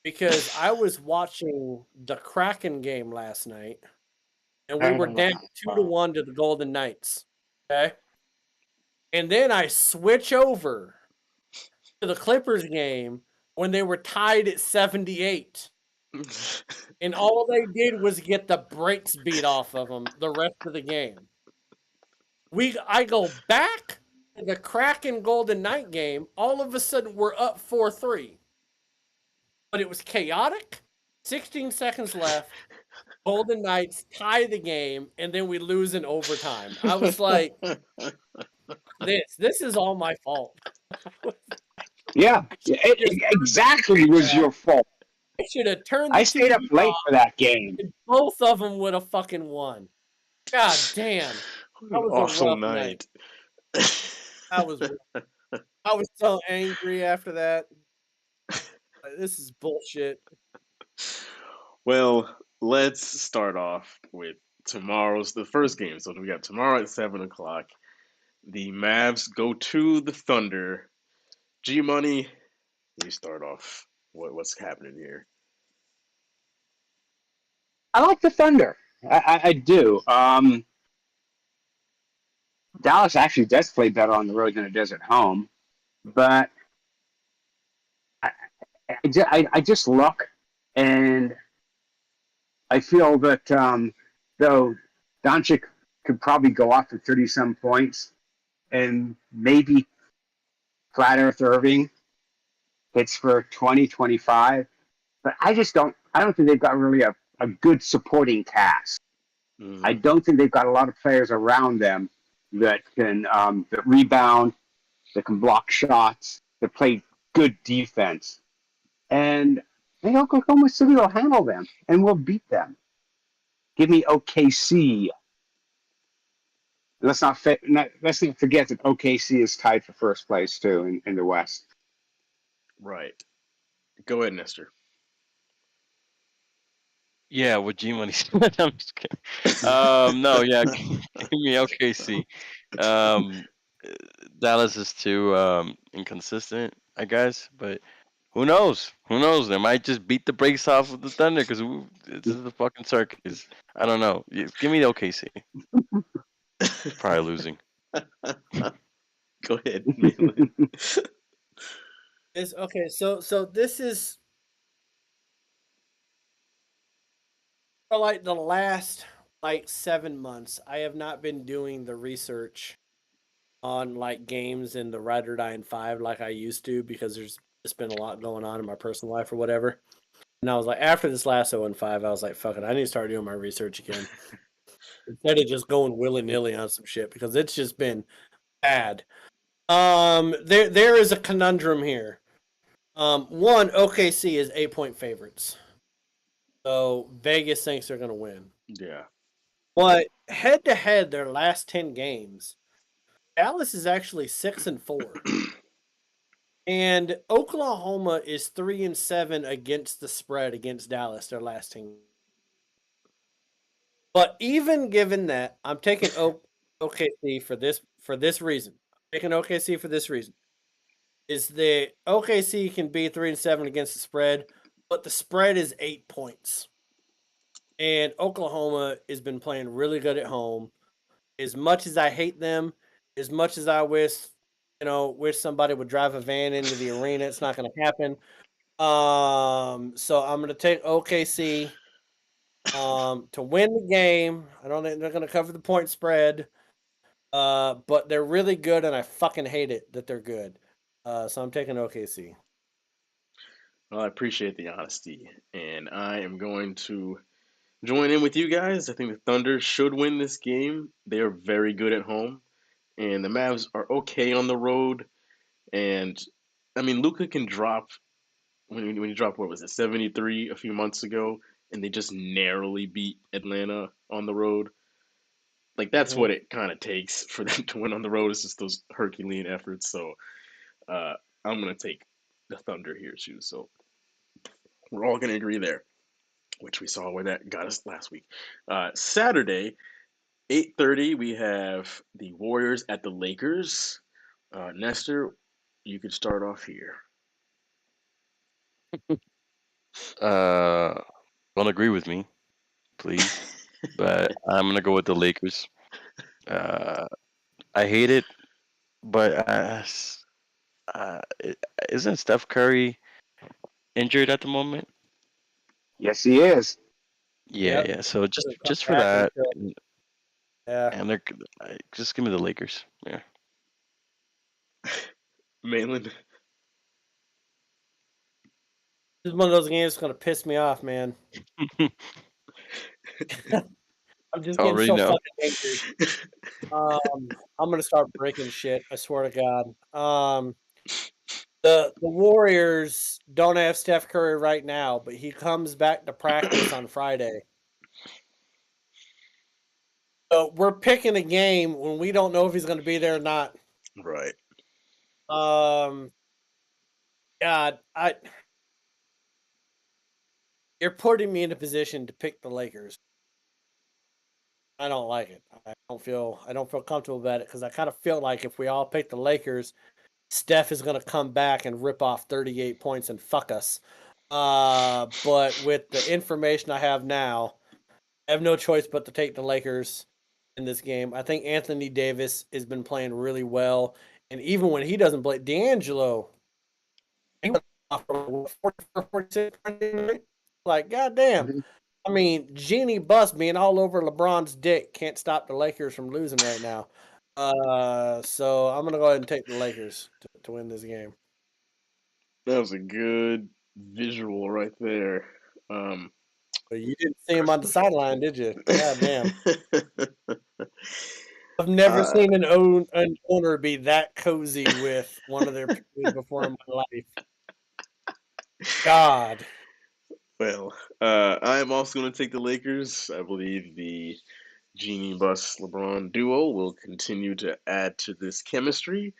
because I was watching the Kraken game last night, and we were down 2-1 to the Golden Knights. Okay, and then I switch over to the Clippers game when they were tied at 78, and all they did was get the brakes beat off of them the rest of the game. I go back to the Kraken Golden Knight game. All of a sudden, we're up 4-3. But it was chaotic. 16 seconds left. Golden Knights tie the game, and then we lose in overtime. I was like, this is all my fault. yeah, it exactly was your fault. I should have turned. I stayed up late for that game. Both of them would have fucking won. God damn. That was awful a rough night. I was so angry after that. Like, this is bullshit. Well, let's start off with the first game. So we got tomorrow at 7:00. The Mavs go to the Thunder. G Money, you start off. What's happening here? I like the Thunder. I do. Dallas actually does play better on the road than it does at home, but I just look and I feel that though Doncic could probably go off for 30-some points and maybe Flat Earth Irving hits for 20, 25, but I don't think they've got really a good supporting cast. Mm-hmm. I don't think they've got a lot of players around them that can that rebound, that can block shots, that play good defense. And I think Oklahoma City will handle them and will beat them. Give me OKC. Let's not forget that OKC is tied for first place too in the West. Right. Go ahead, Nestor. Yeah, what G Money said. I'm just kidding. No, yeah, give me OKC. Dallas is too inconsistent, I guess, but who knows? Who knows? They might just beat the brakes off of the Thunder because this is the fucking circus. I don't know. Give me the OKC. Probably losing. Go ahead. Okay, so this is for like the last 7 months. I have not been doing the research on like games in the Ride or Die in 5 like I used to because there's just been a lot going on in my personal life or whatever. And I was like, after this last 0-5, I was like, fuck it, I need to start doing my research again. Instead of just going willy-nilly on some shit, because it's just been bad. There is a conundrum here. One, OKC is 8-point favorites. So Vegas thinks they're going to win. Yeah. But head-to-head, their last 10 games, Dallas is actually 6-4. And Oklahoma is 3-7 against the spread against Dallas, their last 10. But even given that, I'm taking OKC for this reason. I'm taking OKC for this reason. Is that OKC can be 3-7 against the spread, but the spread is 8 points. And Oklahoma has been playing really good at home. As much as I hate them, as much as I wish somebody would drive a van into the arena, it's not going to happen. So I'm going to take OKC to win the game. I don't think they're going to cover the point spread, but they're really good, and I fucking hate it that they're good. So I'm taking OKC. Well, I appreciate the honesty, and I am going to join in with you guys. I think the Thunder should win this game. They are very good at home. And the Mavs are okay on the road. And, I mean, Luka can drop, when he dropped, what was it, 73 a few months ago, and they just narrowly beat Atlanta on the road. Like, that's what it kind of takes for them to win on the road. It's just those Herculean efforts. So, I'm going to take the Thunder here, too. So, we're all going to agree there, which we saw where that got us last week. Saturday, 8:30, we have the Warriors at the Lakers. Nestor, you could start off here. Don't agree with me, please, but I'm gonna go with the Lakers. I hate it, but isn't Steph Curry injured at the moment? Yes, he is. Yeah, yeah. So just for that, yeah, and they're just give me the Lakers. Yeah. Mainland. This is one of those games that's gonna piss me off, man. I'm just getting Already so know. fucking angry. I'm gonna start breaking shit. I swear to God. The Warriors don't have Steph Curry right now, but he comes back to practice on Friday. So we're picking a game when we don't know if he's going to be there or not. Right. God, you're putting me in a position to pick the Lakers. I don't like it. I don't feel comfortable about it because I kind of feel like if we all pick the Lakers, Steph is going to come back and rip off 38 points and fuck us. But with the information I have now, I have no choice but to take the Lakers in this game. I think Anthony Davis has been playing really well. And even when he doesn't play, D'Angelo, he went off for 46, like, goddamn. I mean, Genie Bus being all over LeBron's dick can't stop the Lakers from losing right now. So I'm gonna go ahead and take the Lakers to win this game. That was a good visual right there. But you didn't see him on the sideline, did you? God damn. I've never seen an owner be that cozy with one of their players before in my life. God. Well, I am also going to take the Lakers. I believe the Genie Bus LeBron duo will continue to add to this chemistry.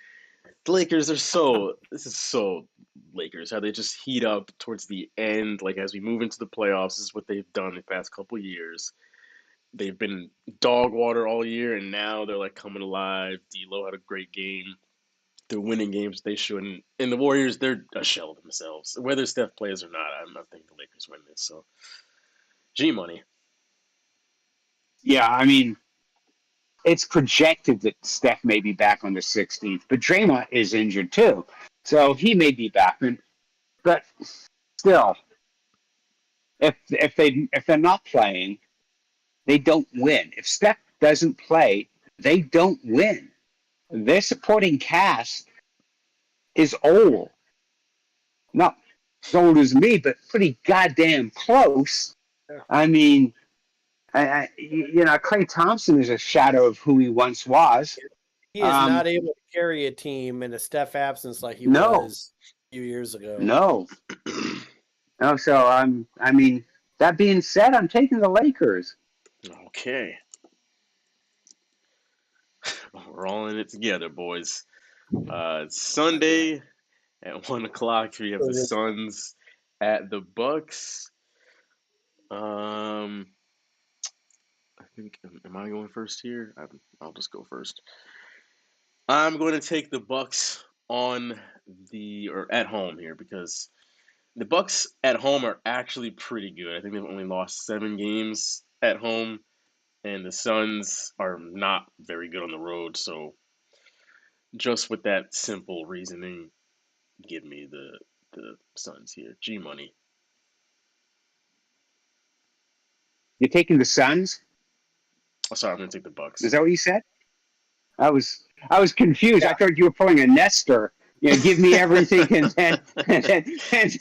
The Lakers are this is so Lakers, how they just heat up towards the end. Like as we move into the playoffs, this is what they've done the past couple of years. They've been dog water all year, and now they're like coming alive. D'Lo had a great game. They're winning games they shouldn't. And the Warriors, they're a shell of themselves. Whether Steph plays or not, I think the Lakers win this. So, G-Money. Yeah, I mean, it's projected that Steph may be back on the 16th, but Draymond is injured too. So he may be back. But still, if they're not playing, they don't win. If Steph doesn't play, they don't win. Their supporting cast is old. No, as old as me, but pretty goddamn close. I mean, Klay Thompson is a shadow of who he once was. He is not able to carry a team in a Steph absence like he No. was a few years ago. No. No, so I mean, that being said, I'm taking the Lakers. Okay. We're all in it together, boys. Sunday at 1 o'clock, we have the Suns at the Bucks. I think, am I going first here? I'll just go first. I'm going to take the Bucks at home here, because the Bucks at home are actually pretty good. I think they've only lost 7 games at home, and the Suns are not very good on the road. So just with that simple reasoning, give me the Suns here. G money. You're taking the Suns? Oh, sorry, I'm going to take the Bucks. Is that what you said? I was confused. Yeah. I thought you were pulling a Nestor. Give me everything, and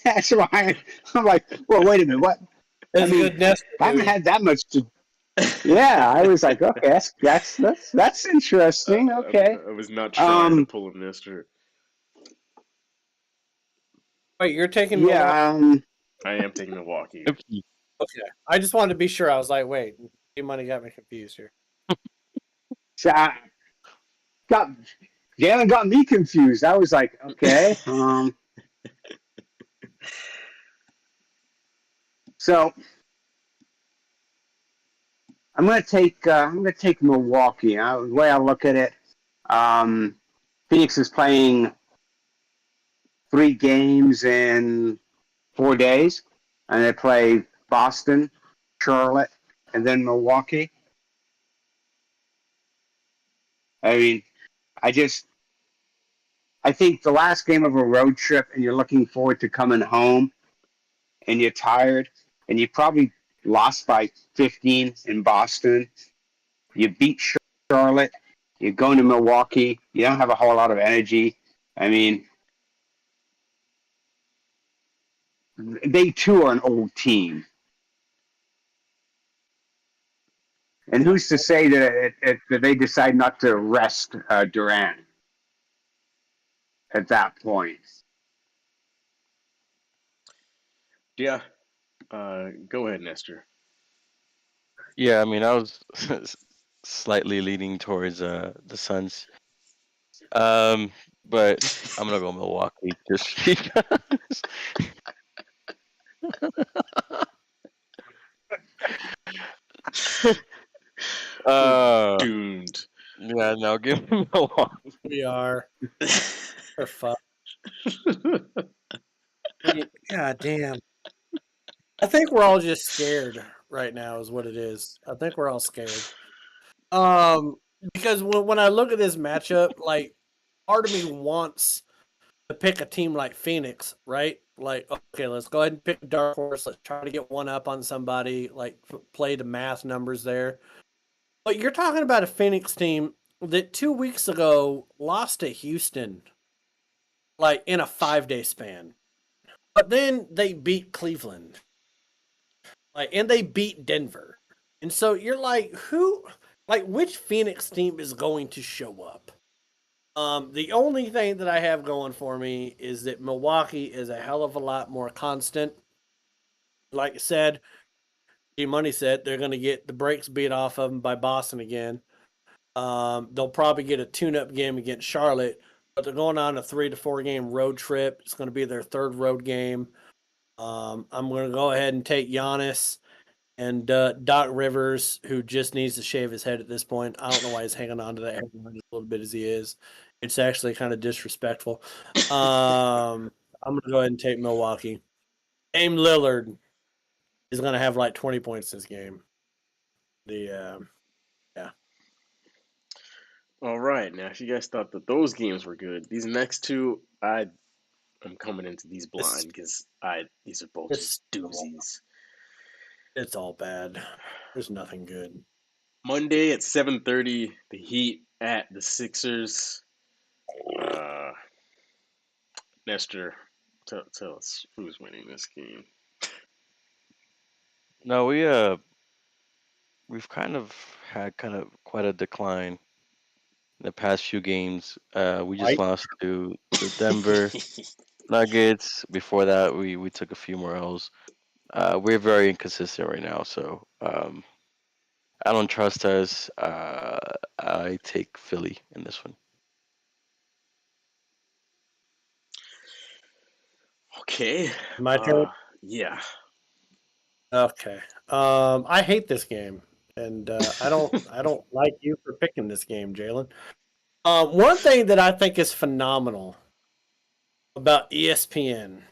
that's why I'm like, well, wait a minute, what? That's a good Nestor. I haven't had that much to. Yeah, I was like, okay, that's interesting. Okay, I was not trying to pull a Nestor. Wait, you're taking Milwaukee? I am taking Milwaukee. Okay, I just wanted to be sure. I was like, wait, money got me confused here. Jalen got me confused. I was like, okay. So I'm gonna take Milwaukee. The way I look at it, Phoenix is playing 3 games in 4 days, and they play Boston, Charlotte, and then Milwaukee. I mean, I think the last game of a road trip, and you're looking forward to coming home, and you're tired, and you probably lost by 15 in Boston. You beat Charlotte. You're going to Milwaukee. You don't have a whole lot of energy. I mean, they too are an old team. And who's to say that they decide not to rest Durant at that point? Yeah. Go ahead, Nestor. Yeah, I mean, I was slightly leaning towards the Suns. But I'm gonna go Milwaukee just because. Doomed. Yeah, no, give me Milwaukee. We are. We're fucked. God damn. I think we're all just scared right now is what it is. I think we're all scared. Because when I look at this matchup, like, part of me wants to pick a team like Phoenix, right? Like, okay, let's go ahead and pick a dark horse. Let's try to get one up on somebody, like play the math numbers there. But you're talking about a Phoenix team that 2 weeks ago lost to Houston, like in a 5-day span. But then they beat Cleveland. And they beat Denver. And so you're like, which Phoenix team is going to show up? The only thing that I have going for me is that Milwaukee is a hell of a lot more constant. Like I said, G-Money said they're going to get the brakes beat off of them by Boston again. They'll probably get a tune-up game against Charlotte, but they're going on a 3 to 4 game road trip. It's going to be their 3rd road game. I'm going to go ahead and take Giannis and Doc Rivers, who just needs to shave his head at this point. I don't know why he's hanging on to that headline as a little bit as he is. It's actually kind of disrespectful. I'm going to go ahead and take Milwaukee. Dame Lillard is going to have like 20 points this game. Yeah. All right. Now, if you guys thought that those games were good, these next two, I'm coming into these blind because these are both just doozies. It's all bad. There's nothing good. Monday at 7:30, the Heat at the Sixers. Nestor, Tell us who's winning this game. No, we've kind of had quite a decline in the past few games. We just Right? lost to the Denver Nuggets. Before that, we took a few more L's. We're very inconsistent right now, so I don't trust us. I take Philly in this one. Okay. My turn. Yeah. Okay. I hate this game, and I don't like you for picking this game, Jalen. One thing that I think is phenomenal about ESPN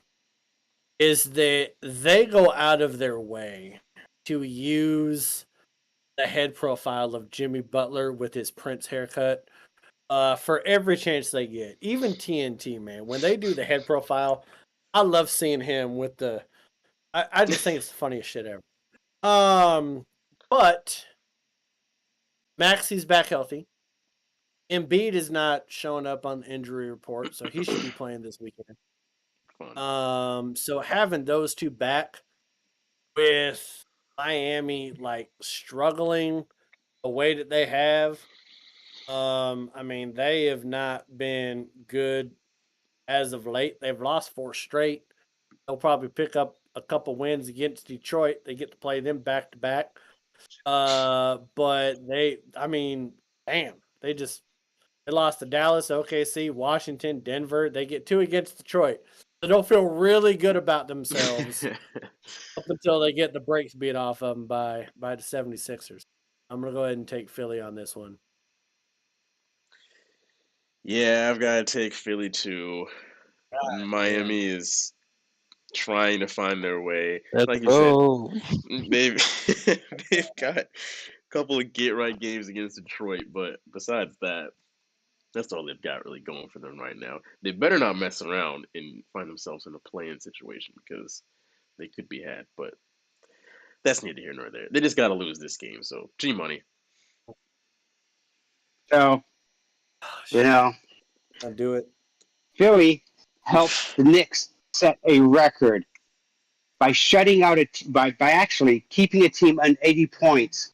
is that they go out of their way to use the head profile of Jimmy Butler with his Prince haircut for every chance they get. Even TNT, man, when they do the head profile, I love seeing him with the. I just think it's the funniest shit ever. But Maxi's back healthy. Embiid is not showing up on the injury report, so he should be playing this weekend. So having those two back with Miami like struggling the way that they have, I mean, they have not been good as of late. They've lost 4 straight. They'll probably pick up a couple wins against Detroit. They get to play them back to back. But they lost to Dallas, OKC, Washington, Denver. They get 2 against Detroit. They don't feel really good about themselves up until they get the brakes beat off of them by the 76ers. I'm going to go ahead and take Philly on this one. Yeah, I've got to take Philly too. Miami is trying to find their way. Like you said, they've got a couple of get-right games against Detroit, but besides that, that's all they've got really going for them right now. They better not mess around and find themselves in a play-in situation because they could be had, but that's neither here nor there. They just got to lose this game, so G-Money. So, I'll do it. Philly helped the Knicks set a record by shutting out by actually keeping a team on 80 points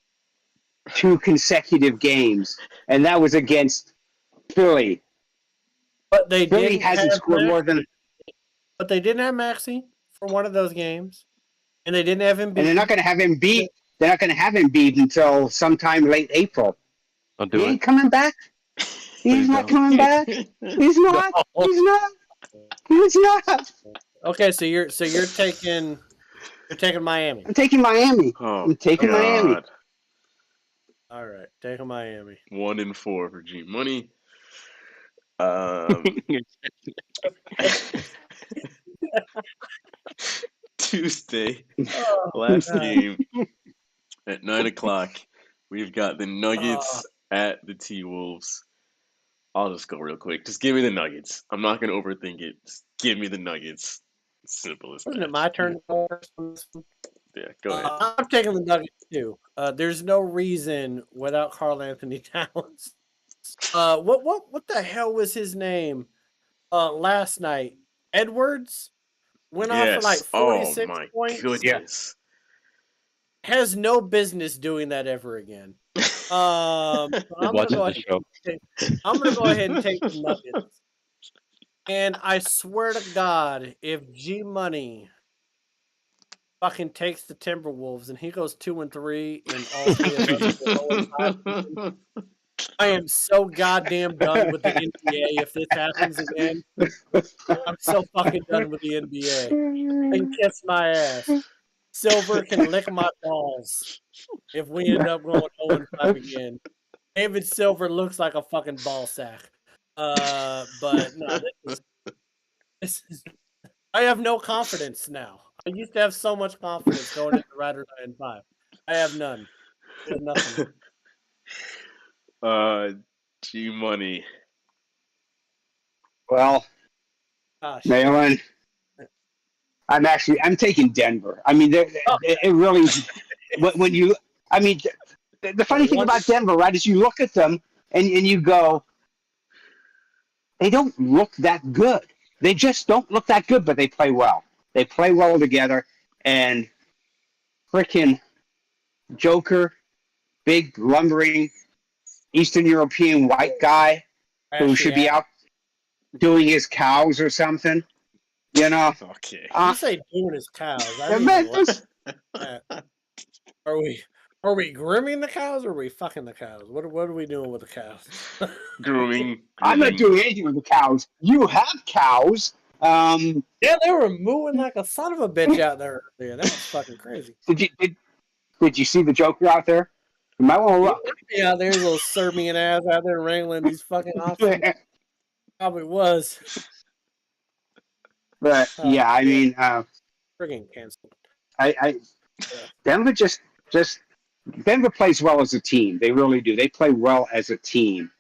2 consecutive games, and that was against Philly. But Philly hasn't scored more than. But they didn't have Maxey for one of those games, and they didn't have Embiid. And they're not going to have Embiid. They're not going to have Embiid until sometime late April. He ain't coming back. He's not coming back. He's not. He's not. He's not. Okay, so you're taking Miami. I'm taking Miami. I'm taking Miami. All right, taking Miami. 1-4 for G Money. Tuesday, last game at 9:00. We've got the Nuggets at the T-Wolves. I'll just go real quick. Just give me the Nuggets. I'm not going to overthink it. Just give me the Nuggets. Simple as that. Isn't it my turn to go first? Yeah, go ahead. I'm taking the Nuggets too. There's no reason without Karl Anthony Towns. What the hell was his name? Last night, Edwards went off for like 46 points. Goodness. Has no business doing that ever again. I'm gonna go ahead and take the Nuggets. And I swear to God, if G Money fucking takes the Timberwolves and he goes 2-3 in all 3 of us, I am so goddamn done with the NBA if this happens again. I'm so fucking done with the NBA. They can kiss my ass. Silver can lick my balls if we end up going 0-5 again. David Silver looks like a fucking ball sack. But no, this is I have no confidence now. I used to have so much confidence going into Riders 9-5. I have none. I have nothing. G Money. Well, Malin, I'm taking Denver. I mean, it really, when you, I mean, the funny thing about Denver, right, is you look at them and you go, they don't look that good. They just don't look that good, but they play well. They play well together. And freaking Joker, big, lumbering, Eastern European white guy who should be out doing his cows or something. You know? Okay. You say doing his cows. I Yeah, mean, man, what? Are we grooming the cows or are we fucking the cows? What are we doing with the cows? Grooming. I'm not doing anything with the cows. You have cows. Yeah, they were mooing like a son of a bitch out there earlier. That was fucking crazy. Did you see the Joker out there? You might want to look. Yeah, there's a little Serbian ass out there wrangling these fucking oxen. Probably was. But yeah, I mean, Friggin' canceled. Denver just Denver plays well as a team. They really do. They play well as a team.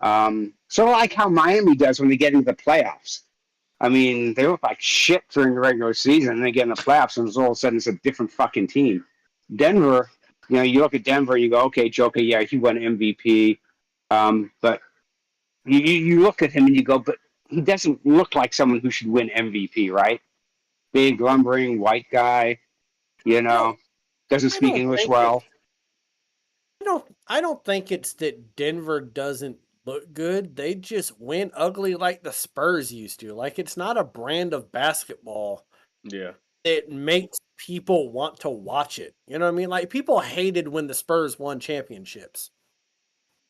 Sort of like how Miami does when they get into the playoffs. I mean, they look like shit during the regular season, and they get in the playoffs, and all of a sudden it's a different fucking team. Denver, you know, you look at Denver and you go, okay, Joker, yeah, he won MVP. But you look at him and you go, but he doesn't look like someone who should win MVP, right? Big, lumbering, white guy, you know, doesn't speak English well. I don't think it's that Denver doesn't look good. They just went ugly like the Spurs used to. Like, it's not a brand of basketball that makes people want to watch it. You know what I mean? Like, people hated when the Spurs won championships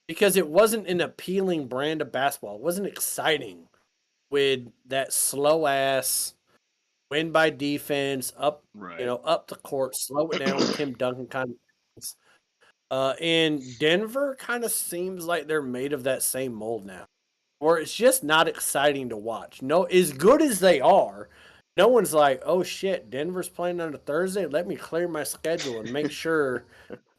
because it wasn't an appealing brand of basketball. It wasn't exciting with that slow ass win by defense, up the court, slow it down with Tim Duncan kind of things. And Denver kind of seems like they're made of that same mold now, or it's just not exciting to watch. No, as good as they are, no one's like, oh shit, Denver's playing on a Thursday. Let me clear my schedule and make sure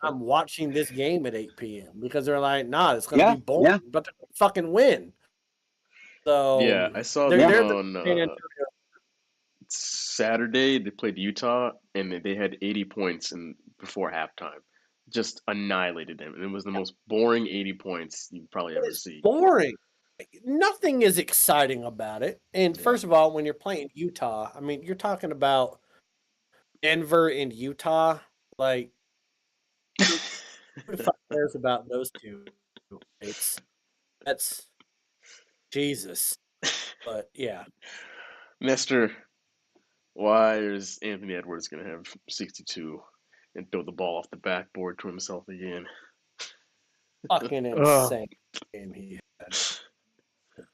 I'm watching this game at 8 p.m. because they're like, nah, it's going to be boring, but they're going to fucking win. So yeah, I saw them on Saturday. They played Utah, and they had 80 points before halftime. Just annihilated them, and it was the most boring 80 points you've probably ever seen. Boring. Nothing is exciting about it. And first of all, when you're playing Utah, I mean, you're talking about Denver and Utah. Like, who the fuck cares about those two? That's Jesus. But yeah, Nestor, why is Anthony Edwards going to have 62 and throw the ball off the backboard to himself again? Fucking insane game he had.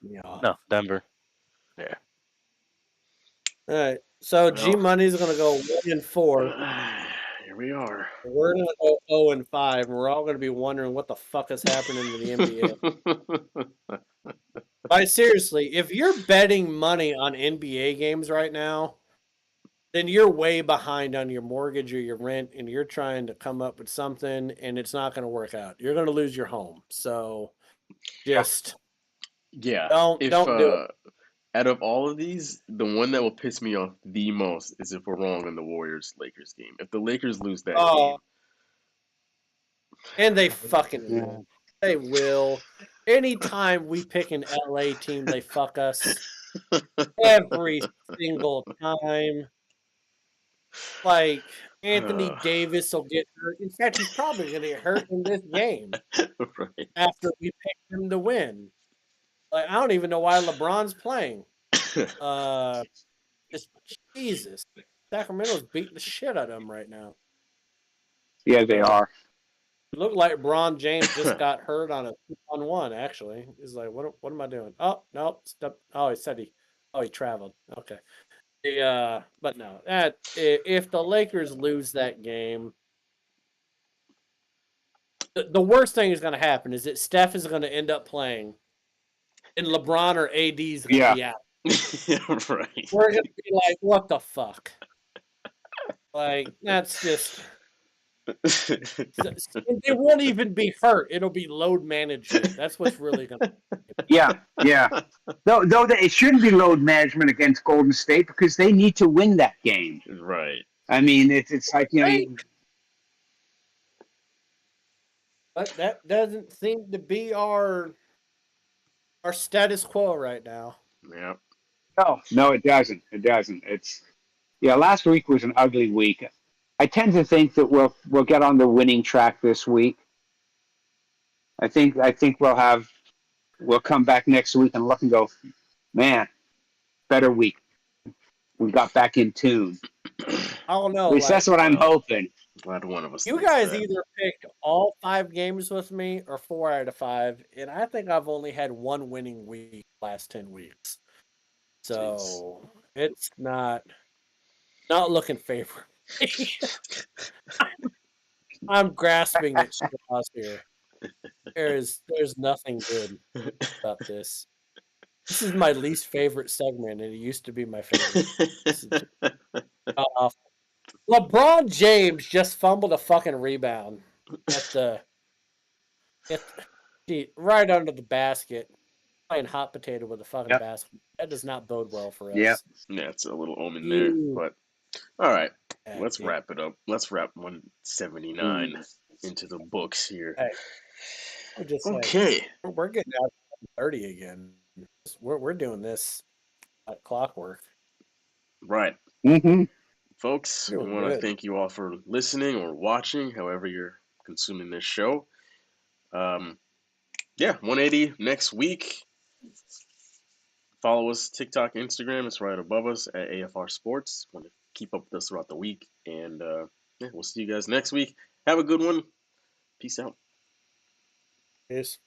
No, Denver. Yeah. All right. So G Money's going to go 1-4. Here we are. We're going to go 0-5, and we're all going to be wondering what the fuck is happening to the NBA. Like, seriously, if you're betting money on NBA games right now, then you're way behind on your mortgage or your rent, and you're trying to come up with something, and it's not going to work out. You're going to lose your home. So just don't do it. Out of all of these, the one that will piss me off the most is if we're wrong on the Warriors-Lakers game. If the Lakers lose that game. And they fucking will. They will. Anytime we pick an LA team, they fuck us. Every single time. Like, Anthony Davis will get hurt. In fact, he's probably going to get hurt in this game after we pick him to win. Like, I don't even know why LeBron's playing. Jesus. Sacramento's beating the shit out of him right now. Yeah, they are. It looked like Bron James just got hurt on a 2-on-1, actually. He's like, what am I doing? Oh, no. Oh, he said he traveled. Okay. But no, if the Lakers lose that game, the worst thing is going to happen is that Steph is going to end up playing, and LeBron or AD is going to be out. Right. We're going to be like, what the fuck? Like, that's just... It won't even be hurt. It'll be load management. That's what's really going to Yeah. Though it shouldn't be load management against Golden State because they need to win that game. Right. I mean, it's like, you know... But that doesn't seem to be our status quo right now. Yeah. No, it doesn't. It doesn't. Last week was an ugly week. I tend to think that we'll get on the winning track this week. I think we'll come back next week and look and go, man, better week. We got back in tune. I don't know. At least that's what I'm hoping. Glad one of us. You guys either picked all 5 games with me or 4 out of 5, and I think I've only had one winning week last 10 weeks. So it's not looking favorable. I'm grasping at straws here. There's nothing good about this. This is my least favorite segment, and it used to be my favorite. LeBron James just fumbled a fucking rebound right under the basket, playing hot potato with a fucking basket. That does not bode well for us. Yeah, it's a little omen there. But all right, let's wrap it up. Let's wrap 179 into the books here. Hey, okay, we're getting out 30 again. We're doing this at clockwork. Right. Mm-hmm. Folks, I want to thank you all for listening or watching, however you're consuming this show. 180 next week. Follow us TikTok, Instagram. It's right above us at AFR Sports. Want to keep up with us throughout the week, and we'll see you guys next week. Have a good one. Peace out. Peace.